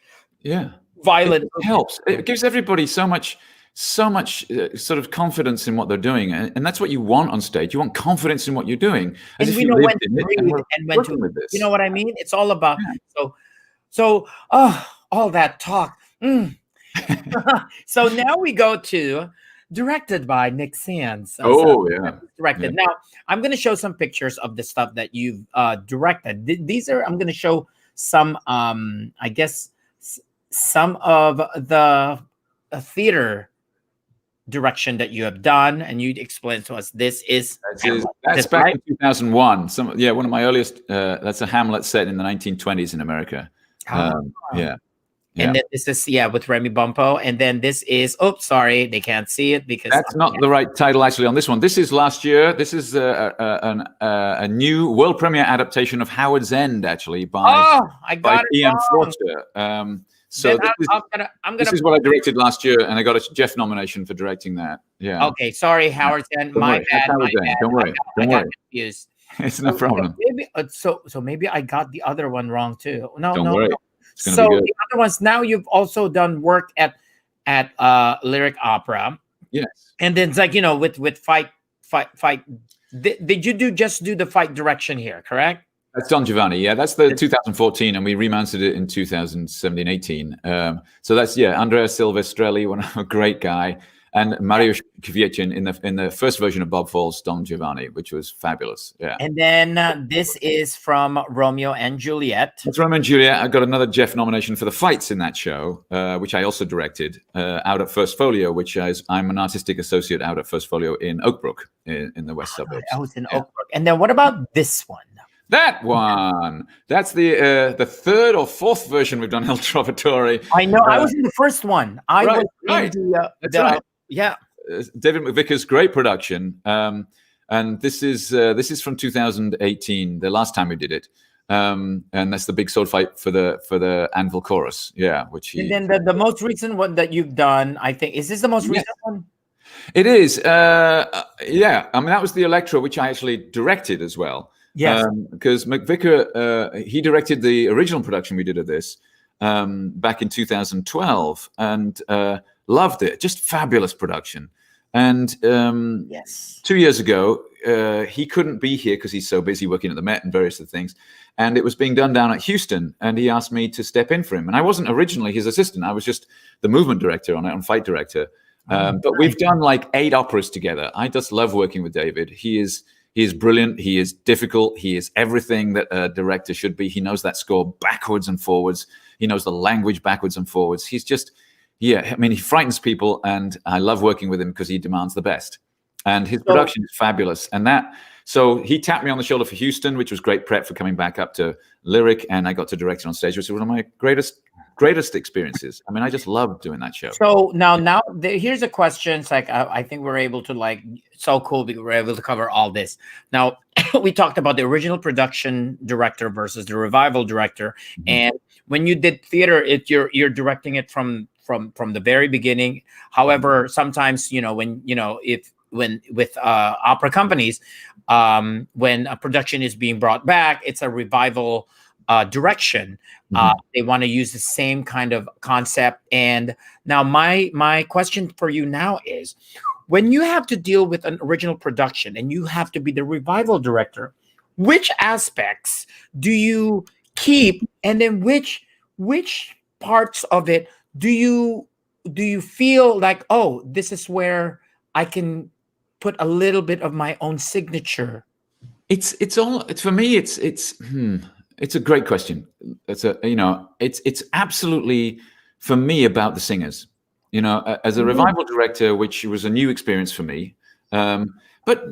violent. It helps. It gives everybody so much sort of confidence in what they're doing, and that's what you want on stage. You want confidence in what you're doing, as and if we you know lived when to in it. And breathe and when to, with this. you know what I mean? It's all about all that talk. So now we go to directed by Nick Sands. Directed. Now I'm going to show some pictures of the stuff that you've directed. These are, I'm going to show some, I guess, some of the theater direction that you have done, and you explain to us. That's back in 2001. One of my earliest. That's a Hamlet set in the 1920s in America. And then this is with Remy Bumpo, and then this is sorry, they can't see it because that's not the right title actually on this one. This is last year. This is a new world premiere adaptation of Howard's End, actually by Ian Forster. So this is what I directed last year, and I got a Jeff nomination for directing that. Yeah. Okay, sorry, Howard's End. My bad. Don't worry. Confused. It's no problem. So maybe I got the other one wrong too. Don't worry. It's going to So be good. the other ones, now you've also done work at Lyric Opera. Yes. And then it's like, with fight. Did you just do the fight direction here, correct? That's Don Giovanni. Yeah, that's the 2014, and we remastered it in 2017-18. So that's Andrea Silvestrelli, a great guy, and Mario Kwiecien in the first version of Bob Fall's Don Giovanni, which was fabulous. Yeah. And then this is from Romeo and Juliet. That's Romeo and Juliet. I got another Jeff nomination for the fights in that show, which I also directed out at First Folio, which I'm an artistic associate out at First Folio in Oakbrook in the west suburbs. I was in Oakbrook. And then what about this one? That one. That's the third or fourth version we've done El Trovatore. I know. I was in the first one. I was in That's right. Yeah. David McVicker's great production. And this is from 2018, the last time we did it. And that's the big sword fight for the Anvil Chorus. Yeah. And then the most recent one that you've done, I think, is this the most recent one? It is. Yeah. I mean, that was the Electra, which I actually directed as well. Yes. Because McVicker, he directed the original production we did of this back in 2012 and loved it. Just fabulous production. And 2 years ago, he couldn't be here because he's so busy working at the Met and various other things. And it was being done down at Houston. And he asked me to step in for him. And I wasn't originally his assistant. I was just the movement director on fight director. But we've done like 8 operas together. I just love working with David. He is brilliant. He is difficult. He is everything that a director should be. He knows that score backwards and forwards. He knows the language backwards and forwards. He's just, I mean, he frightens people, and I love working with him because he demands the best. And his production is fabulous. And so he tapped me on the shoulder for Houston, which was great prep for coming back up to Lyric, and I got to direct it on stage, which was one of my greatest experiences. I mean, I just loved doing that show. So here's a question. It's like I think we're able to so cool because we're able to cover all this. Now we talked about the original production director versus the revival director, and when you did theater, you're directing it from the very beginning. However, sometimes when with opera companies, when a production is being brought back, it's a revival direction. They want to use the same kind of concept. And now my question for you now is, when you have to deal with an original production and you have to be the revival director, which aspects do you keep, and then which parts of it do you feel like, oh, this is where I can put a little bit of my own signature? It's for me. It's a great question. It's absolutely for me about the singers. As a revival director, which was a new experience for me. But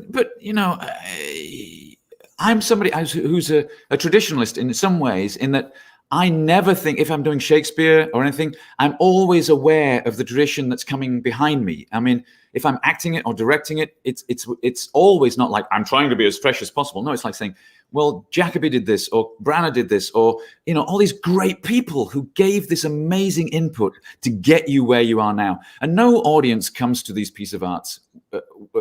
I'm somebody who's a traditionalist in some ways, in that I never think, if I'm doing Shakespeare or anything, I'm always aware of the tradition that's coming behind me. I mean, if I'm acting it or directing it, it's always not like I'm trying to be as fresh as possible. No, it's like saying, well, Jacobi did this, or Branagh did this, or all these great people who gave this amazing input to get you where you are now. And no audience comes to these pieces of arts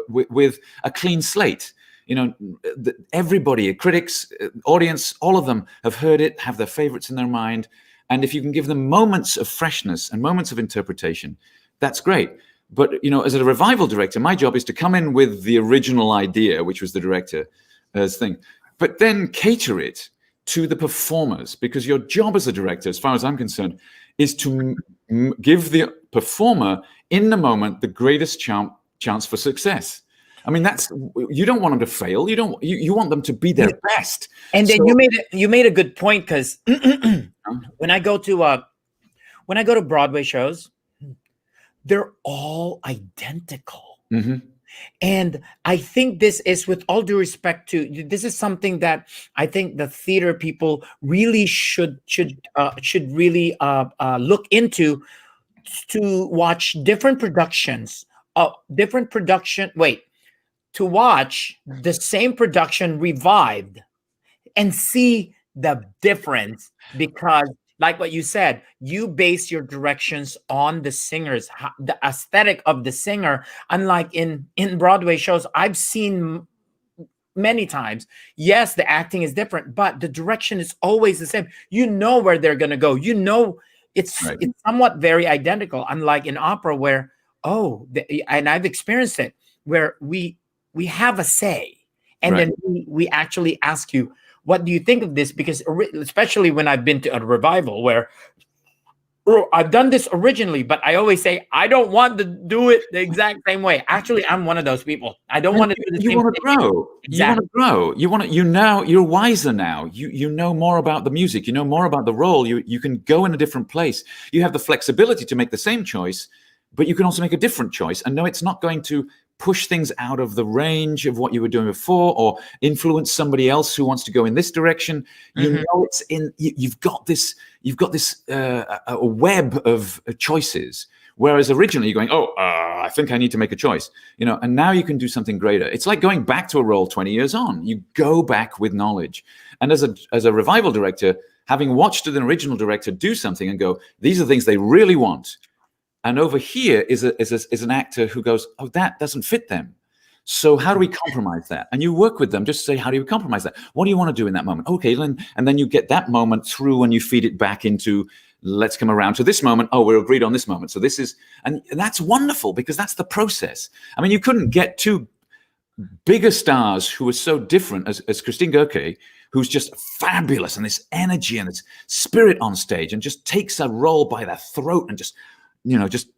with a clean slate. Everybody, critics, audience, all of them have heard it, have their favorites in their mind. And if you can give them moments of freshness and moments of interpretation, that's great. But, as a revival director, my job is to come in with the original idea, which was the director's thing, but then cater it to the performers, because your job as a director, as far as I'm concerned, is to give the performer in the moment the greatest chance for success. I mean, you don't want them to fail. You want them to be their best. And then you made a good point, because when I go to Broadway shows, they're all identical. And I think this is, with all due respect to, this is something that I think the theater people really should really look into, to watch different productions, to watch the same production revived and see the difference, because like what you said, you base your directions on the singers, the aesthetic of the singer. Unlike in Broadway shows, I've seen many times, yes, the acting is different, but the direction is always the same. You know where they're going to go. You know, it's somewhat very identical. Unlike in opera where, and I've experienced it, where we have a say. And then we actually ask you, what do you think of this? Because especially when I've been to a revival where I've done this originally, but I always say, I don't want to do it the exact same way. Actually, I'm one of those people. I don't want to do the same thing. You want to grow. Exactly. You want to grow. You want to, you're wiser now. You know more about the music. You know more about the role. You can go in a different place. You have the flexibility to make the same choice, but you can also make a different choice. And no, it's not going to push things out of the range of what you were doing before or influence somebody else who wants to go in this direction. You know, it's in, you've got this a web of choices. Whereas originally you're going, I think I need to make a choice, and now you can do something greater. It's like going back to a role 20 years on. You go back with knowledge. And as a revival director, having watched an original director do something and go, these are the things they really want. And over here is an actor who goes, that doesn't fit them. So how do we compromise that? And you work with them, just say, how do you compromise that? What do you want to do in that moment? Okay, and then you get that moment through and you feed it back into, let's come around to this moment. Oh, we're agreed on this moment. So this is, and that's wonderful because that's the process. I mean, you couldn't get two bigger stars who are so different as Christine Goerke, who's just fabulous and this energy and this spirit on stage and just takes a role by the throat and just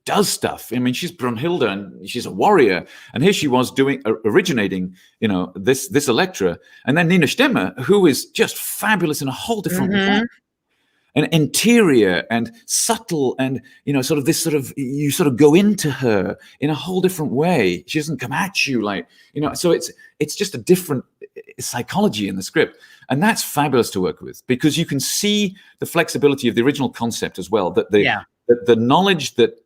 does stuff. I mean, she's Brunhilde and she's a warrior. And here she was originating, this Electra. And then Nina Stemmer, who is just fabulous in a whole different way. And interior and subtle and, you sort of go into her in a whole different way. She doesn't come at you like, so it's just a different psychology in the script. And that's fabulous to work with because you can see the flexibility of the original concept as well, that the knowledge that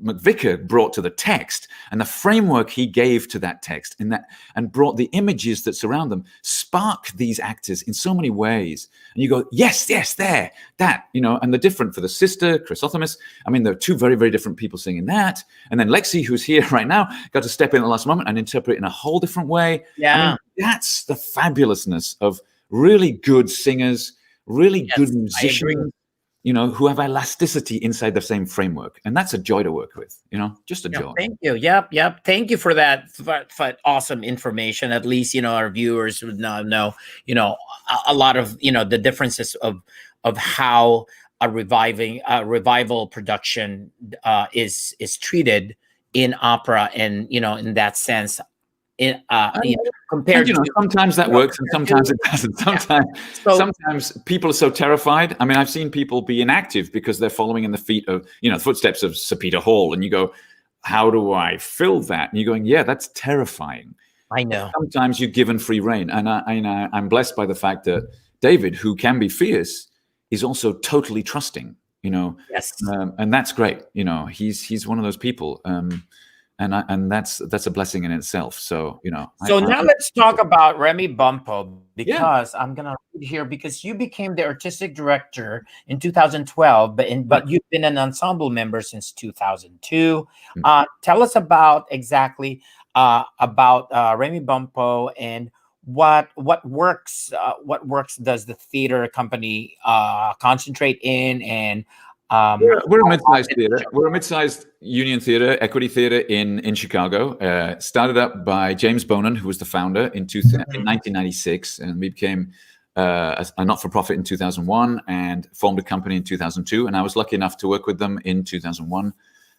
McVicar brought to the text and the framework he gave to that text and brought the images that surround them spark these actors in so many ways. And you go, yes, there, that, and the different for the sister, Chrysothemis. I mean, there are two very, very different people singing that. And then Lexi, who's here right now, got to step in at the last moment and interpret it in a whole different way. Yeah. I mean, that's the fabulousness of really good singers, really good musicians. Who have elasticity inside the same framework. And that's a joy to work with, just a joy. Thank you. Yep. Thank you for that for awesome information. At least, our viewers would know, a lot of, the differences of how a revival production is treated in opera. And, in that sense, compared to sometimes that works and sometimes it doesn't. Sometimes people are so terrified. I mean, I've seen people be inactive because they're following in the feet of, footsteps of Sir Peter Hall, and you go, how do I fill that? And you're going, yeah, that's terrifying. I know. But sometimes you're given free rein, and I'm blessed by the fact that David, who can be fierce, is also totally trusting. Yes, and that's great. He's one of those people. And that's a blessing in itself. So, So now let's talk about Remy Bumpo, because I'm going to read here, because you became the artistic director in 2012, but you've been an ensemble member since 2002. Tell us about exactly about Remy Bumpo and what works does the theater company concentrate in, and we're a mid-sized theater. We're a mid-sized union theater, equity theater in Chicago. Started up by James Bonan, who was the founder in 1996, and we became a not-for-profit in 2001 and formed a company in 2002. And I was lucky enough to work with them in 2001.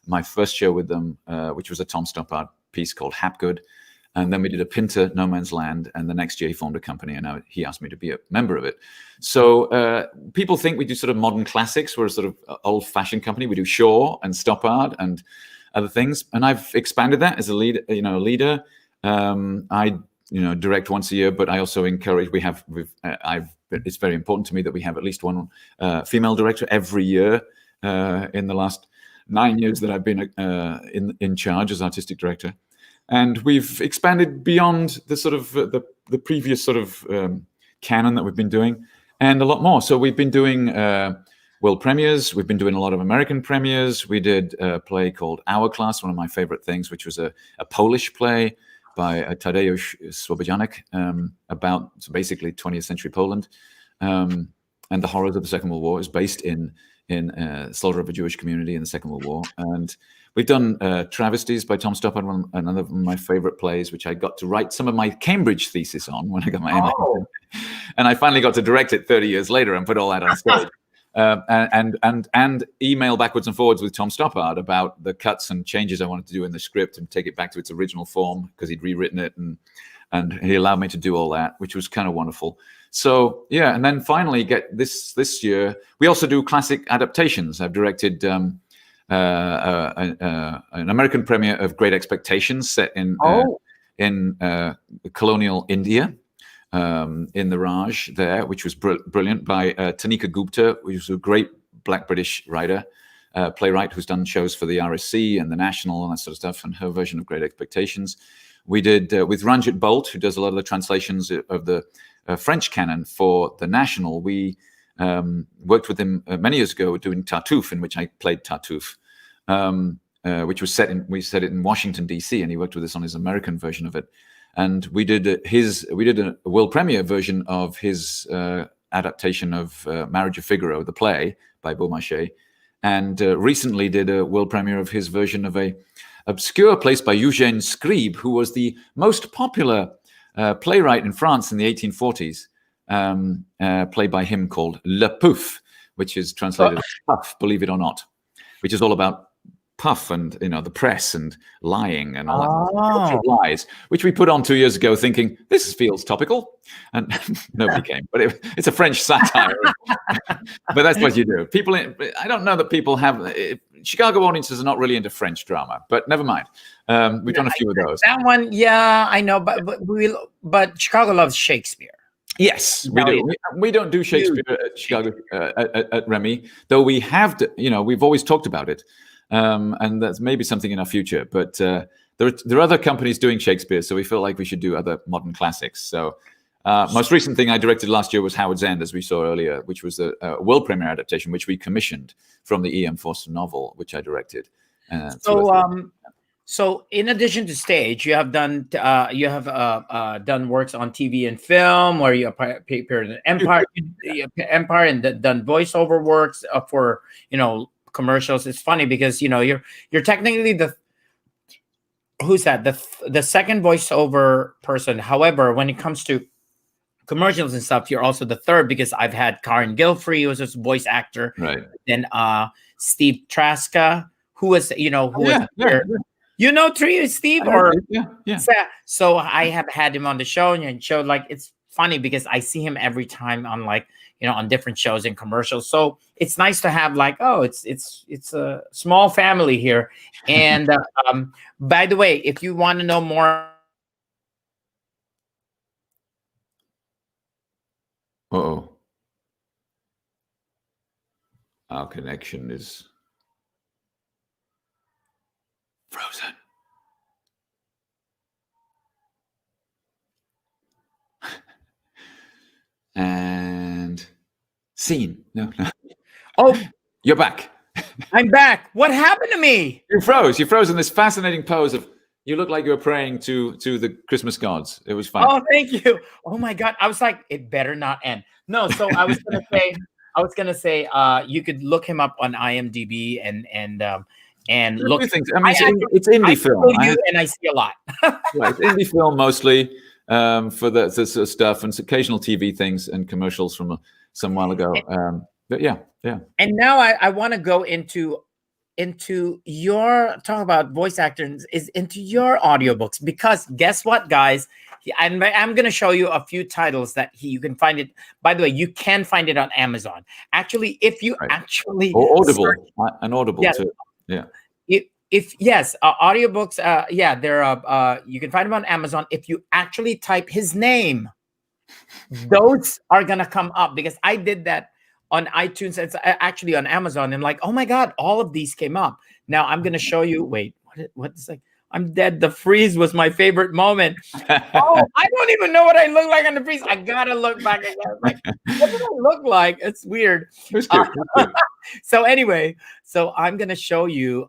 My first show with them, which was a Tom Stoppard piece called Hapgood. And then we did a Pinter, No Man's Land, and the next year he formed a company, and he asked me to be a member of it. So people think we do sort of modern classics. We're a sort of old-fashioned company. We do Shaw and Stoppard and other things, and I've expanded that as a leader. I direct once a year, but I also encourage. It's very important to me that we have at least one female director every year. In the last 9 years that I've been in charge as artistic director. And we've expanded beyond the sort of the previous sort of canon that we've been doing, and a lot more. So we've been doing world premieres. We've been doing a lot of American premieres. We did a play called Hourglass, one of my favorite things, which was a Polish play by Tadeusz Słobodzianek about basically 20th century Poland and the horrors of the Second World War. Is based in slaughter of a Jewish community in the Second World War. And we've done Travesties by Tom Stoppard, another of my favorite plays, which I got to write some of my Cambridge thesis on when I got my MA. And I finally got to direct it 30 years later and put all that on stage. And email backwards and forwards with Tom Stoppard about the cuts and changes I wanted to do in the script and take it back to its original form, because he'd rewritten it, and he allowed me to do all that, which was kind of wonderful. So yeah, and then finally get this year. We also do classic adaptations. I've directed an American premiere of Great Expectations, set in colonial India, in the Raj there, which was brilliant, by Tanika Gupta, which was a great Black British writer, playwright who's done shows for the RSC and the National and that sort of stuff, and her version of Great Expectations. We did with Ranjit Bolt, who does a lot of the translations of the French canon for the National. We worked with him many years ago doing Tartuffe, in which I played Tartuffe, which was we set it in Washington, D.C., and he worked with us on his American version of it. And we did a world premiere version of his adaptation of Marriage of Figaro, the play by Beaumarchais, and recently did a world premiere of his version of a obscure place by Eugène Scribe, who was the most popular playwright in France in the 1840s, play by him called Le Pouf, which is translated as Puff, believe it or not, which is all about puff and the press and lying and all that lies, which we put on 2 years ago thinking this feels topical, and nobody came. But it's a French satire. But that's what you do. I don't know that people have Chicago audiences are not really into French drama, but never mind. We've done a few of those. That one, yeah, I know, but Chicago loves Shakespeare. Yes, we do. We don't do Shakespeare at Chicago at Remy, though we have to. We've always talked about it. And that's maybe something in our future, but there are other companies doing Shakespeare, so we feel like we should do other modern classics. So most recent thing I directed last year was Howard's End, as we saw earlier, which was a world premiere adaptation, which we commissioned from the E.M. Forster novel, which I directed. So in addition to stage, you have done works on TV and film, where you appeared in Empire, and done voiceover works for commercials. It's funny because you're technically the second voiceover person. However, when it comes to commercials and stuff, you're also the third, because I've had Karen Gilfrey, who was a voice actor, right? Then Steve Traska, who was Steve, or so I have had him on the show, and showed, like, it's funny because I see him every time on on different shows and commercials. So it's nice to have it's a small family here. And by the way, if you want to know more. Uh-oh. Our connection is frozen. And scene. No. Oh, you're back. I'm back. What happened to me? You froze. You froze in this fascinating pose of, you look like you were praying to the Christmas gods. It was fun. Oh, thank you. Oh my God. I was like, it better not end. No, so I was gonna say, you could look him up on IMDb and look. Things. I mean, it's indie film. And I see a lot. Right, it's indie film mostly. For the sort of stuff, and occasional TV things and commercials from some while ago. But yeah. And now I want to go into your talk about voice actors, is into your audiobooks, because guess what, guys? I'm going to show you a few titles that you can find it. By the way, you can find it on Amazon. Actually, if you or Audible, an Audible too. Yeah. Audiobooks. They're you can find them on Amazon. If you actually type his name, those are gonna come up, because I did that on iTunes. It's actually on Amazon. And like, oh my God, all of these came up. Now I'm gonna show you. Wait, what's like? I'm dead. The freeze was my favorite moment. Oh, I don't even know what I look like on the freeze. I gotta look back again. Like, what did I look like? It's weird. It was cute. So anyway, I'm gonna show you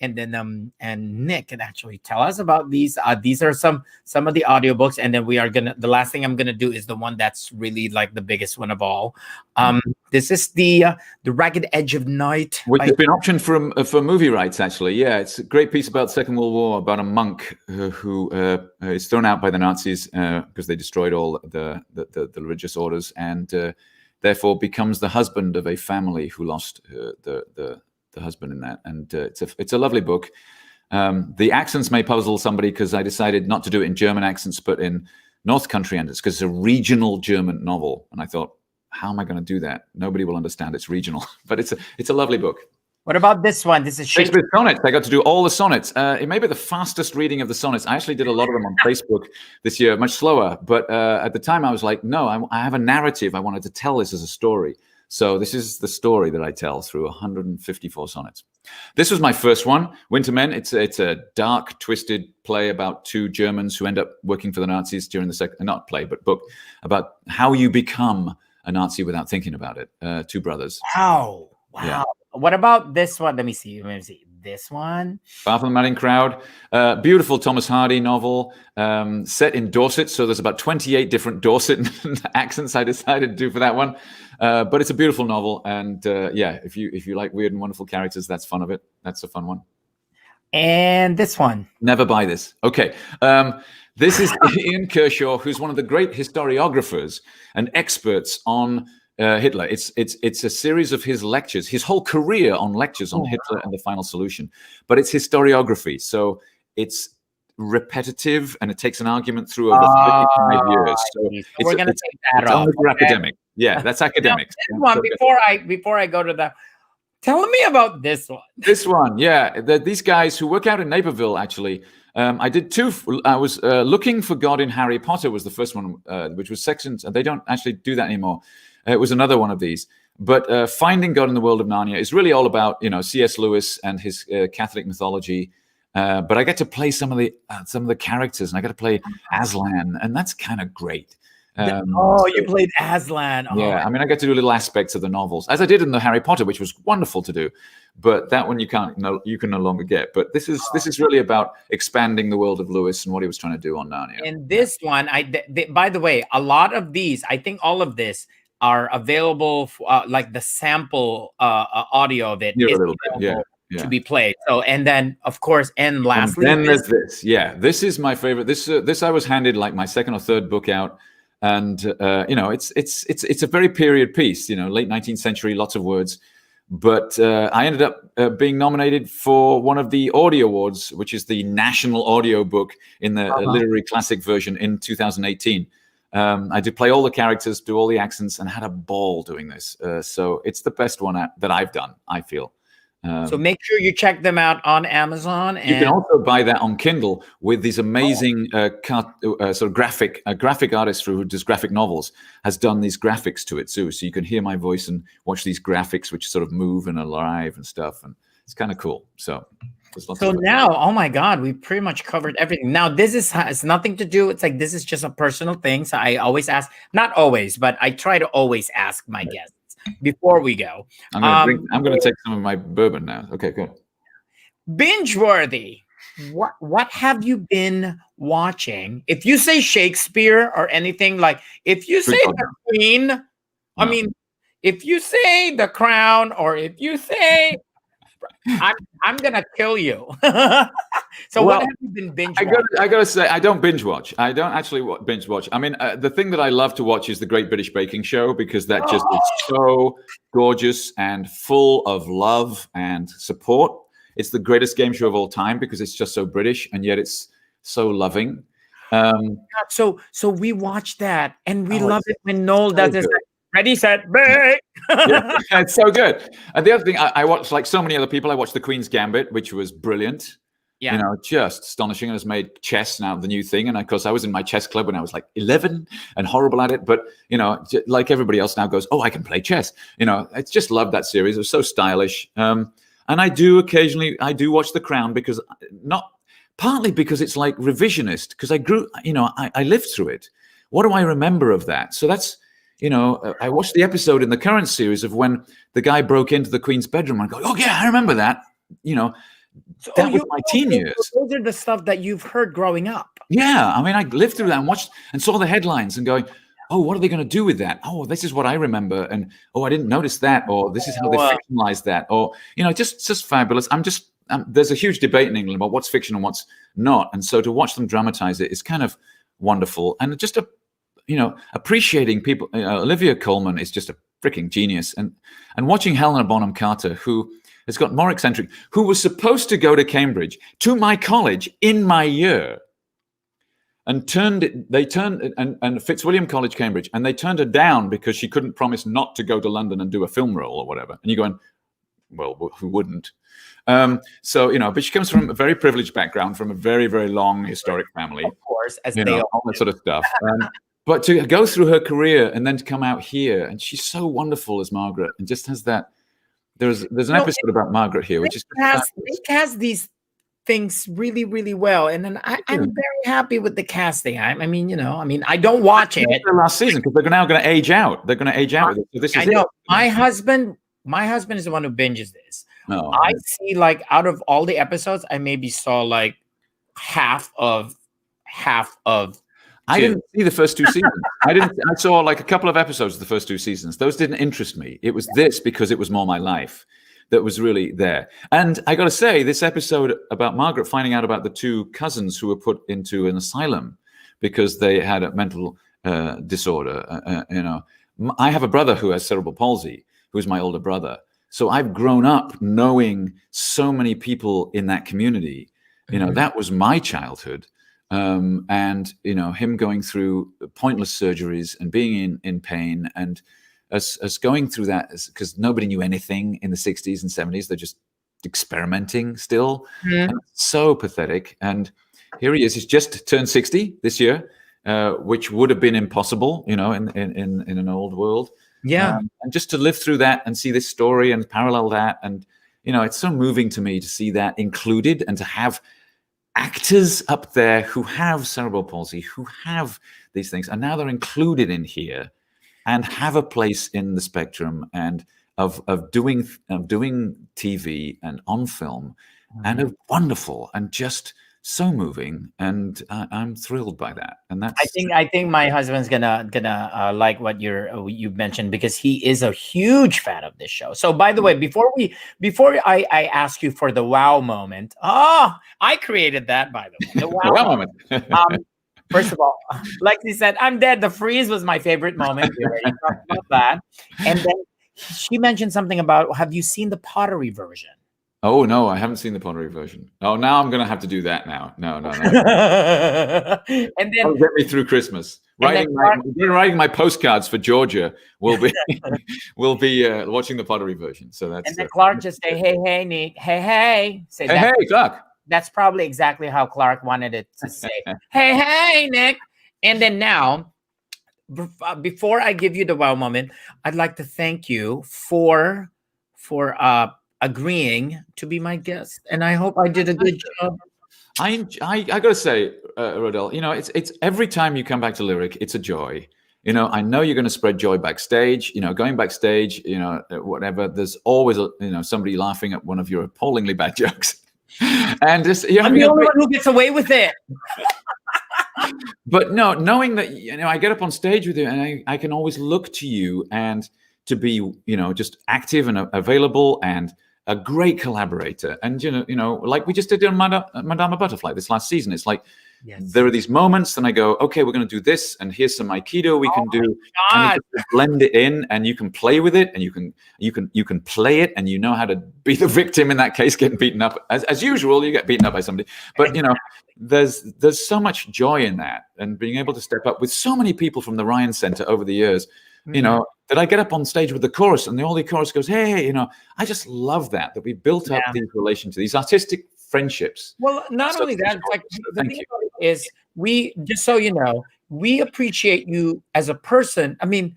and then and Nick can actually tell us about these. These are some of the audiobooks, and then the last thing I'm gonna do is the one that's really like the biggest one of all. This is the Ragged Edge of Night, which has been optioned for movie rights. Actually, yeah, it's a great piece about Second World War, about a monk who is thrown out by the Nazis because they destroyed all the religious orders, and therefore becomes the husband of a family who lost the husband in that. And it's a lovely book. The accents may puzzle somebody because I decided not to do it in German accents, but in North Country accents, because it's a regional German novel. And I thought, how am I going to do that? Nobody will understand it's regional, but it's a lovely book. What about this one? This is Shakespeare sonnets. I got to do all the sonnets. It may be the fastest reading of the sonnets. I actually did a lot of them on Facebook this year, much slower. But at the time, I was like, no, I have a narrative. I wanted to tell this as a story. So this is the story that I tell through 154 sonnets. This was my first one, Winter Men. It's a dark, twisted play about two Germans who end up working for the Nazis during the not play, but book, about how you become a Nazi without thinking about it. Two brothers. Wow. Yeah. What about this one? Let me see. This one. Far from the Madding Crowd. Beautiful Thomas Hardy novel set in Dorset. So there's about 28 different Dorset accents I decided to do for that one. But it's a beautiful novel. And yeah, if you like weird and wonderful characters, that's fun of it. That's a fun one. And this one. Never buy this. Okay. This is Ian Kershaw, who's one of the great historiographers and experts on Hitler. It's a series of his lectures, his whole career on lectures on Hitler and the Final Solution. But it's historiography, so it's repetitive and it takes an argument through over 35 years. So we're going to take that off. Only for academic. Yeah, that's academics. This one, before I go to that, tell me about this one. This one, yeah. These guys who work out in Naperville, actually. I did two. I was Looking for God in Harry Potter was the first one, which was sections. They don't actually do that anymore. It was another one of these. But Finding God in the World of Narnia is really all about, C.S. Lewis and his Catholic mythology. But I get to play some of the characters, and I got to play Aslan, and that's kind of great. You played Aslan. Oh. Yeah, I mean, I get to do little aspects of the novels, as I did in the Harry Potter, which was wonderful to do. But that one you can no longer get. But this is really about expanding the world of Lewis and what he was trying to do on Narnia. And this one, by the way, a lot of these, I think all of this are available, like the sample audio of it is available to be played. So, and then of course, and lastly, and then there's this. Yeah, this is my favorite. This I was handed like my second or third book out. And it's a very period piece, late 19th century, lots of words. But I ended up being nominated for one of the Audio Awards, which is the national audio book in the literary classic version in 2018. I did play all the characters, do all the accents, and had a ball doing this. So it's the best one that I've done, I feel. So make sure you check them out on Amazon. And you can also buy that on Kindle with these amazing sort of graphic artist who does graphic novels has done these graphics to it too. So you can hear my voice and watch these graphics, which sort of move and alive and stuff. And it's kind of cool. So now, oh my God, we pretty much covered everything. Now has nothing to do. It's like, this is just a personal thing. So I always ask, not always, but I try to always ask my guests before we go. I'm going to take some of my bourbon now. Okay, good. Binge worthy. What have you been watching? If you say Shakespeare or anything, like if you say the Queen, no. I mean, if you say The Crown, or if you say, I'm gonna kill you. So what have you been binge watching? I gotta say, I don't binge watch. I don't actually binge watch. I mean, the thing that I love to watch is the Great British Baking Show, because that just is so gorgeous and full of love and support. It's the greatest game show of all time because it's just so British and yet it's so loving. So we watch that and we love it when Noel does this. Ready, set, bake. Yeah, it's so good. And the other thing, I watched, like so many other people, I watched The Queen's Gambit, which was brilliant. Yeah. Just astonishing. And has made chess now the new thing. And of course, I was in my chess club when I was like 11 and horrible at it. But, like everybody else now goes, I can play chess. I just love that series. It was so stylish. And I do occasionally watch The Crown because partly because it's like revisionist, because I grew, I lived through it. What do I remember of that? So that's, I watched the episode in the current series of when the guy broke into the Queen's bedroom and go, oh yeah, I remember that. that was my teen years. Those are the stuff that you've heard growing up. Yeah, I mean, I lived through that and watched and saw the headlines and going, oh, what are they going to do with that? Oh, this is what I remember, and oh, I didn't notice that, or this is how they fictionalized that, or just fabulous. There's a huge debate in England about what's fiction and what's not, and so to watch them dramatize it is kind of wonderful, and just appreciating people. Olivia Colman is just a freaking genius, and watching Helena Bonham Carter, who has got more eccentric, who was supposed to go to Cambridge, to my college in my year, and Fitzwilliam College, Cambridge, and they turned her down because she couldn't promise not to go to London and do a film role or whatever. And you're going, well, who wouldn't? But she comes from a very privileged background, from a very, very long historic family. Of course, as they all that sort of stuff. But to go through her career and then to come out here, and she's so wonderful as Margaret, and just has that. There's an episode about Margaret here, which is they cast these things really, really well, and then I'm very happy with the casting. I mean, I don't watch it last season because they're now going to age out. They're going to age out with it. So this is it. My husband is the one who binges this. I see, like, out of all the episodes, I maybe saw like half of. I didn't see the first two seasons. I saw like a couple of episodes of the first two seasons. Those didn't interest me. It was this because it was more my life that was really there. And I got to say, this episode about Margaret finding out about the two cousins who were put into an asylum because they had a mental disorder. I have a brother who has cerebral palsy, who's my older brother. So I've grown up knowing so many people in that community. That was my childhood. And him going through pointless surgeries and being in pain, and us going through that because nobody knew anything in the 60s and 70s. They're just experimenting still. And it's so pathetic. And here he is. He's just turned 60 this year, which would have been impossible, in an old world. Yeah. And just to live through that and see this story and parallel that. And, it's so moving to me to see that included, and to have actors up there who have cerebral palsy, who have these things, and now they're included in here and have a place in the spectrum and of doing TV and on film, and are wonderful and just so moving, and I'm thrilled by that. And that's I think my husband's gonna like what you mentioned, because he is a huge fan of this show. So, by the way, before I ask you for the wow moment, I created that, by the way. The wow moment. First of all, like he said, I'm dead. The freeze was my favorite moment. We already talked about that. And then she mentioned something about, have you seen the pottery version? Oh, no, I haven't seen the pottery version. Oh, now I'm going to have to be doing that now. No. And then that'll get me through Christmas. Writing my postcards for Georgia will be watching the pottery version. So that's. And then Clark just say, "Hey, Nick. Hey." Say, hey, Clark. That's probably exactly how Clark wanted it to say. Hey, Nick. And then now, before I give you the wow moment, I'd like to thank you for agreeing to be my guest, and I hope I did a good job. I gotta say, Rodel, it's every time you come back to Lyric, it's a joy. I know you're going to spread joy backstage. Going backstage, whatever. There's always somebody laughing at one of your appallingly bad jokes, and just I'm the only one who gets away with it. But no, knowing that I get up on stage with you, and I can always look to you and to be just active and available and a great collaborator. And like we just did on Madame Butterfly this last season. It's like there are these moments, and I go, okay, we're going to do this, and here's some Aikido we can do, and you can blend it in, and you can play with it, and you can play it, and you know how to be the victim in that case, getting beaten up as usual. You get beaten up by somebody, but there's so much joy in that, and being able to step up with so many people from the Ryan Center over the years. That I get up on stage with the chorus, and the chorus goes, hey, I just love that we built up these relations, these artistic friendships. Well, not only that, it's like the thing about it is, we, just so you know, we appreciate you as a person. I mean,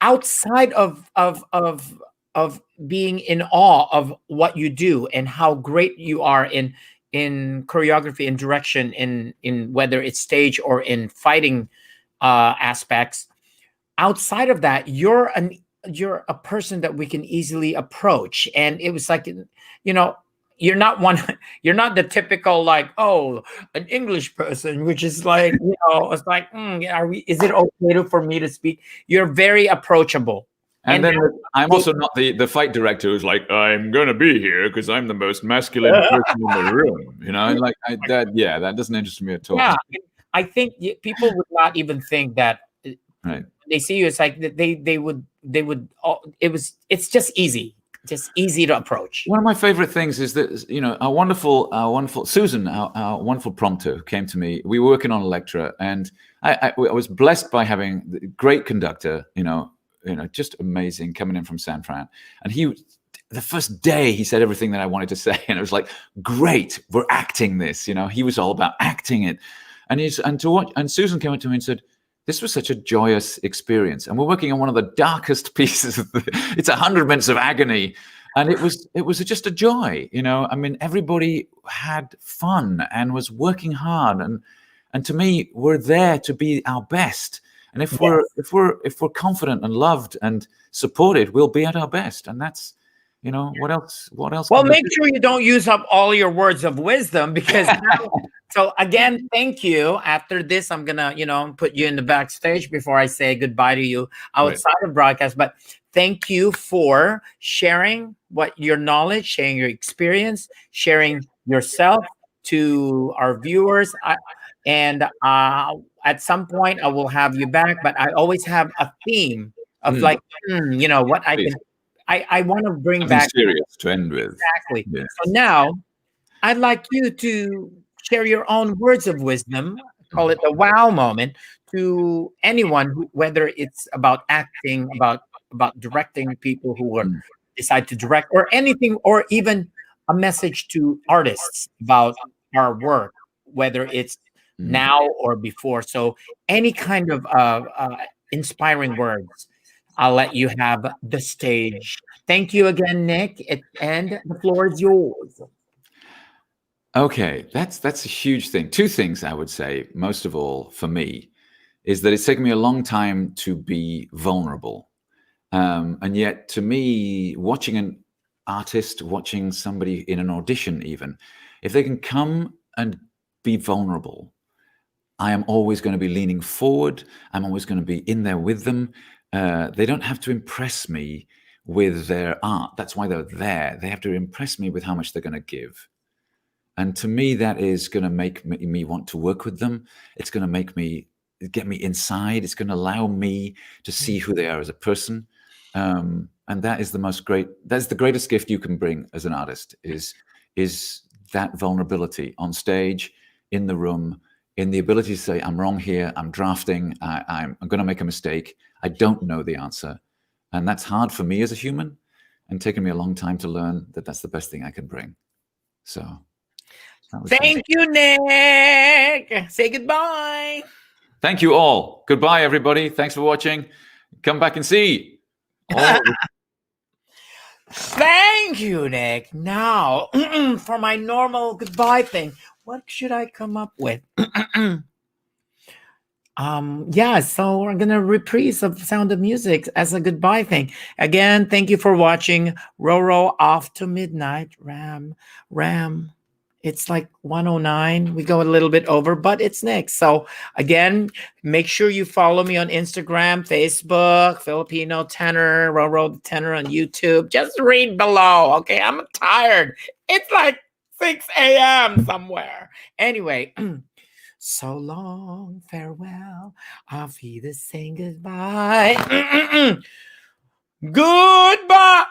outside of being in awe of what you do and how great you are in choreography and direction, in whether it's stage or in fighting aspects. Outside of that, you're a person that we can easily approach. And it was like, you're not one. You're not the typical like, oh, an English person, which is like, it's like, is it okay for me to speak? You're very approachable. And then I'm also not the fight director who's like, I'm going to be here because I'm the most masculine person in the room. Like that doesn't interest me at all. Yeah, I think people would not even think that. Right. They see you, it's like they would. It's just easy to approach. One of my favorite things is that our wonderful Susan, our wonderful prompter, came to me. We were working on Electra, and I was blessed by having the great conductor. Just amazing, coming in from San Fran. And the first day he said everything that I wanted to say, and it was like, great, we're acting this. He was all about acting it, and Susan came up to me and said, this was such a joyous experience, and we're working on one of the darkest pieces. It's 100 minutes of agony, and it was just a joy. I mean, everybody had fun and was working hard, and to me, we're there to be our best. And if we're confident and loved and supported, we'll be at our best. And that's, what else? Well, make sure you don't use up all your words of wisdom, because so again, thank you. After this, I'm gonna, put you in the backstage before I say goodbye to you outside of broadcast. But thank you for sharing your knowledge, sharing your experience, sharing yourself to our viewers. At some point I will have you back, but I always have a theme of what I can. I want to bring back serious to end with. Exactly. Yes. So now I'd like you to share your own words of wisdom, call it the wow moment, to anyone, whether it's about acting, about directing, people who decide to direct, or anything, or even a message to artists about our work, whether it's now or before. So any kind of inspiring words, I'll let you have the stage. Thank you again, Nick, and the floor is yours. Okay, that's a huge thing. Two things I would say, most of all for me, is that it's taken me a long time to be vulnerable. And yet to me, watching an artist, watching somebody in an audition even, if they can come and be vulnerable, I am always going to be leaning forward. I'm always going to be in there with them. They don't have to impress me with their art. That's why they're there. They have to impress me with how much they're going to give. And to me, that is going to make me want to work with them. It's going to get me inside. It's going to allow me to see who they are as a person. And that is that's the greatest gift you can bring as an artist, is that vulnerability on stage, in the room, in the ability to say, I'm wrong here, I'm drafting, I'm going to make a mistake, I don't know the answer. And that's hard for me as a human, and taken me a long time to learn that that's the best thing I can bring. So thank you, Nick. Say goodbye. Thank you all. Goodbye, everybody. Thanks for watching. Come back and see. Thank you, Nick. Now, for my normal goodbye thing, what should I come up with? So we're gonna reprise of Sound of Music as a goodbye thing. Again, thank you for watching. Roro off to midnight. Ram. It's like 109. We go a little bit over, but it's next. So again, make sure you follow me on Instagram, Facebook, Filipino Tenor, Roro the Tenor on YouTube. Just read below, okay? I'm tired. It's like 6 a.m. somewhere. Anyway, so long, farewell. Auf Wiedersehen, saying goodbye. Goodbye.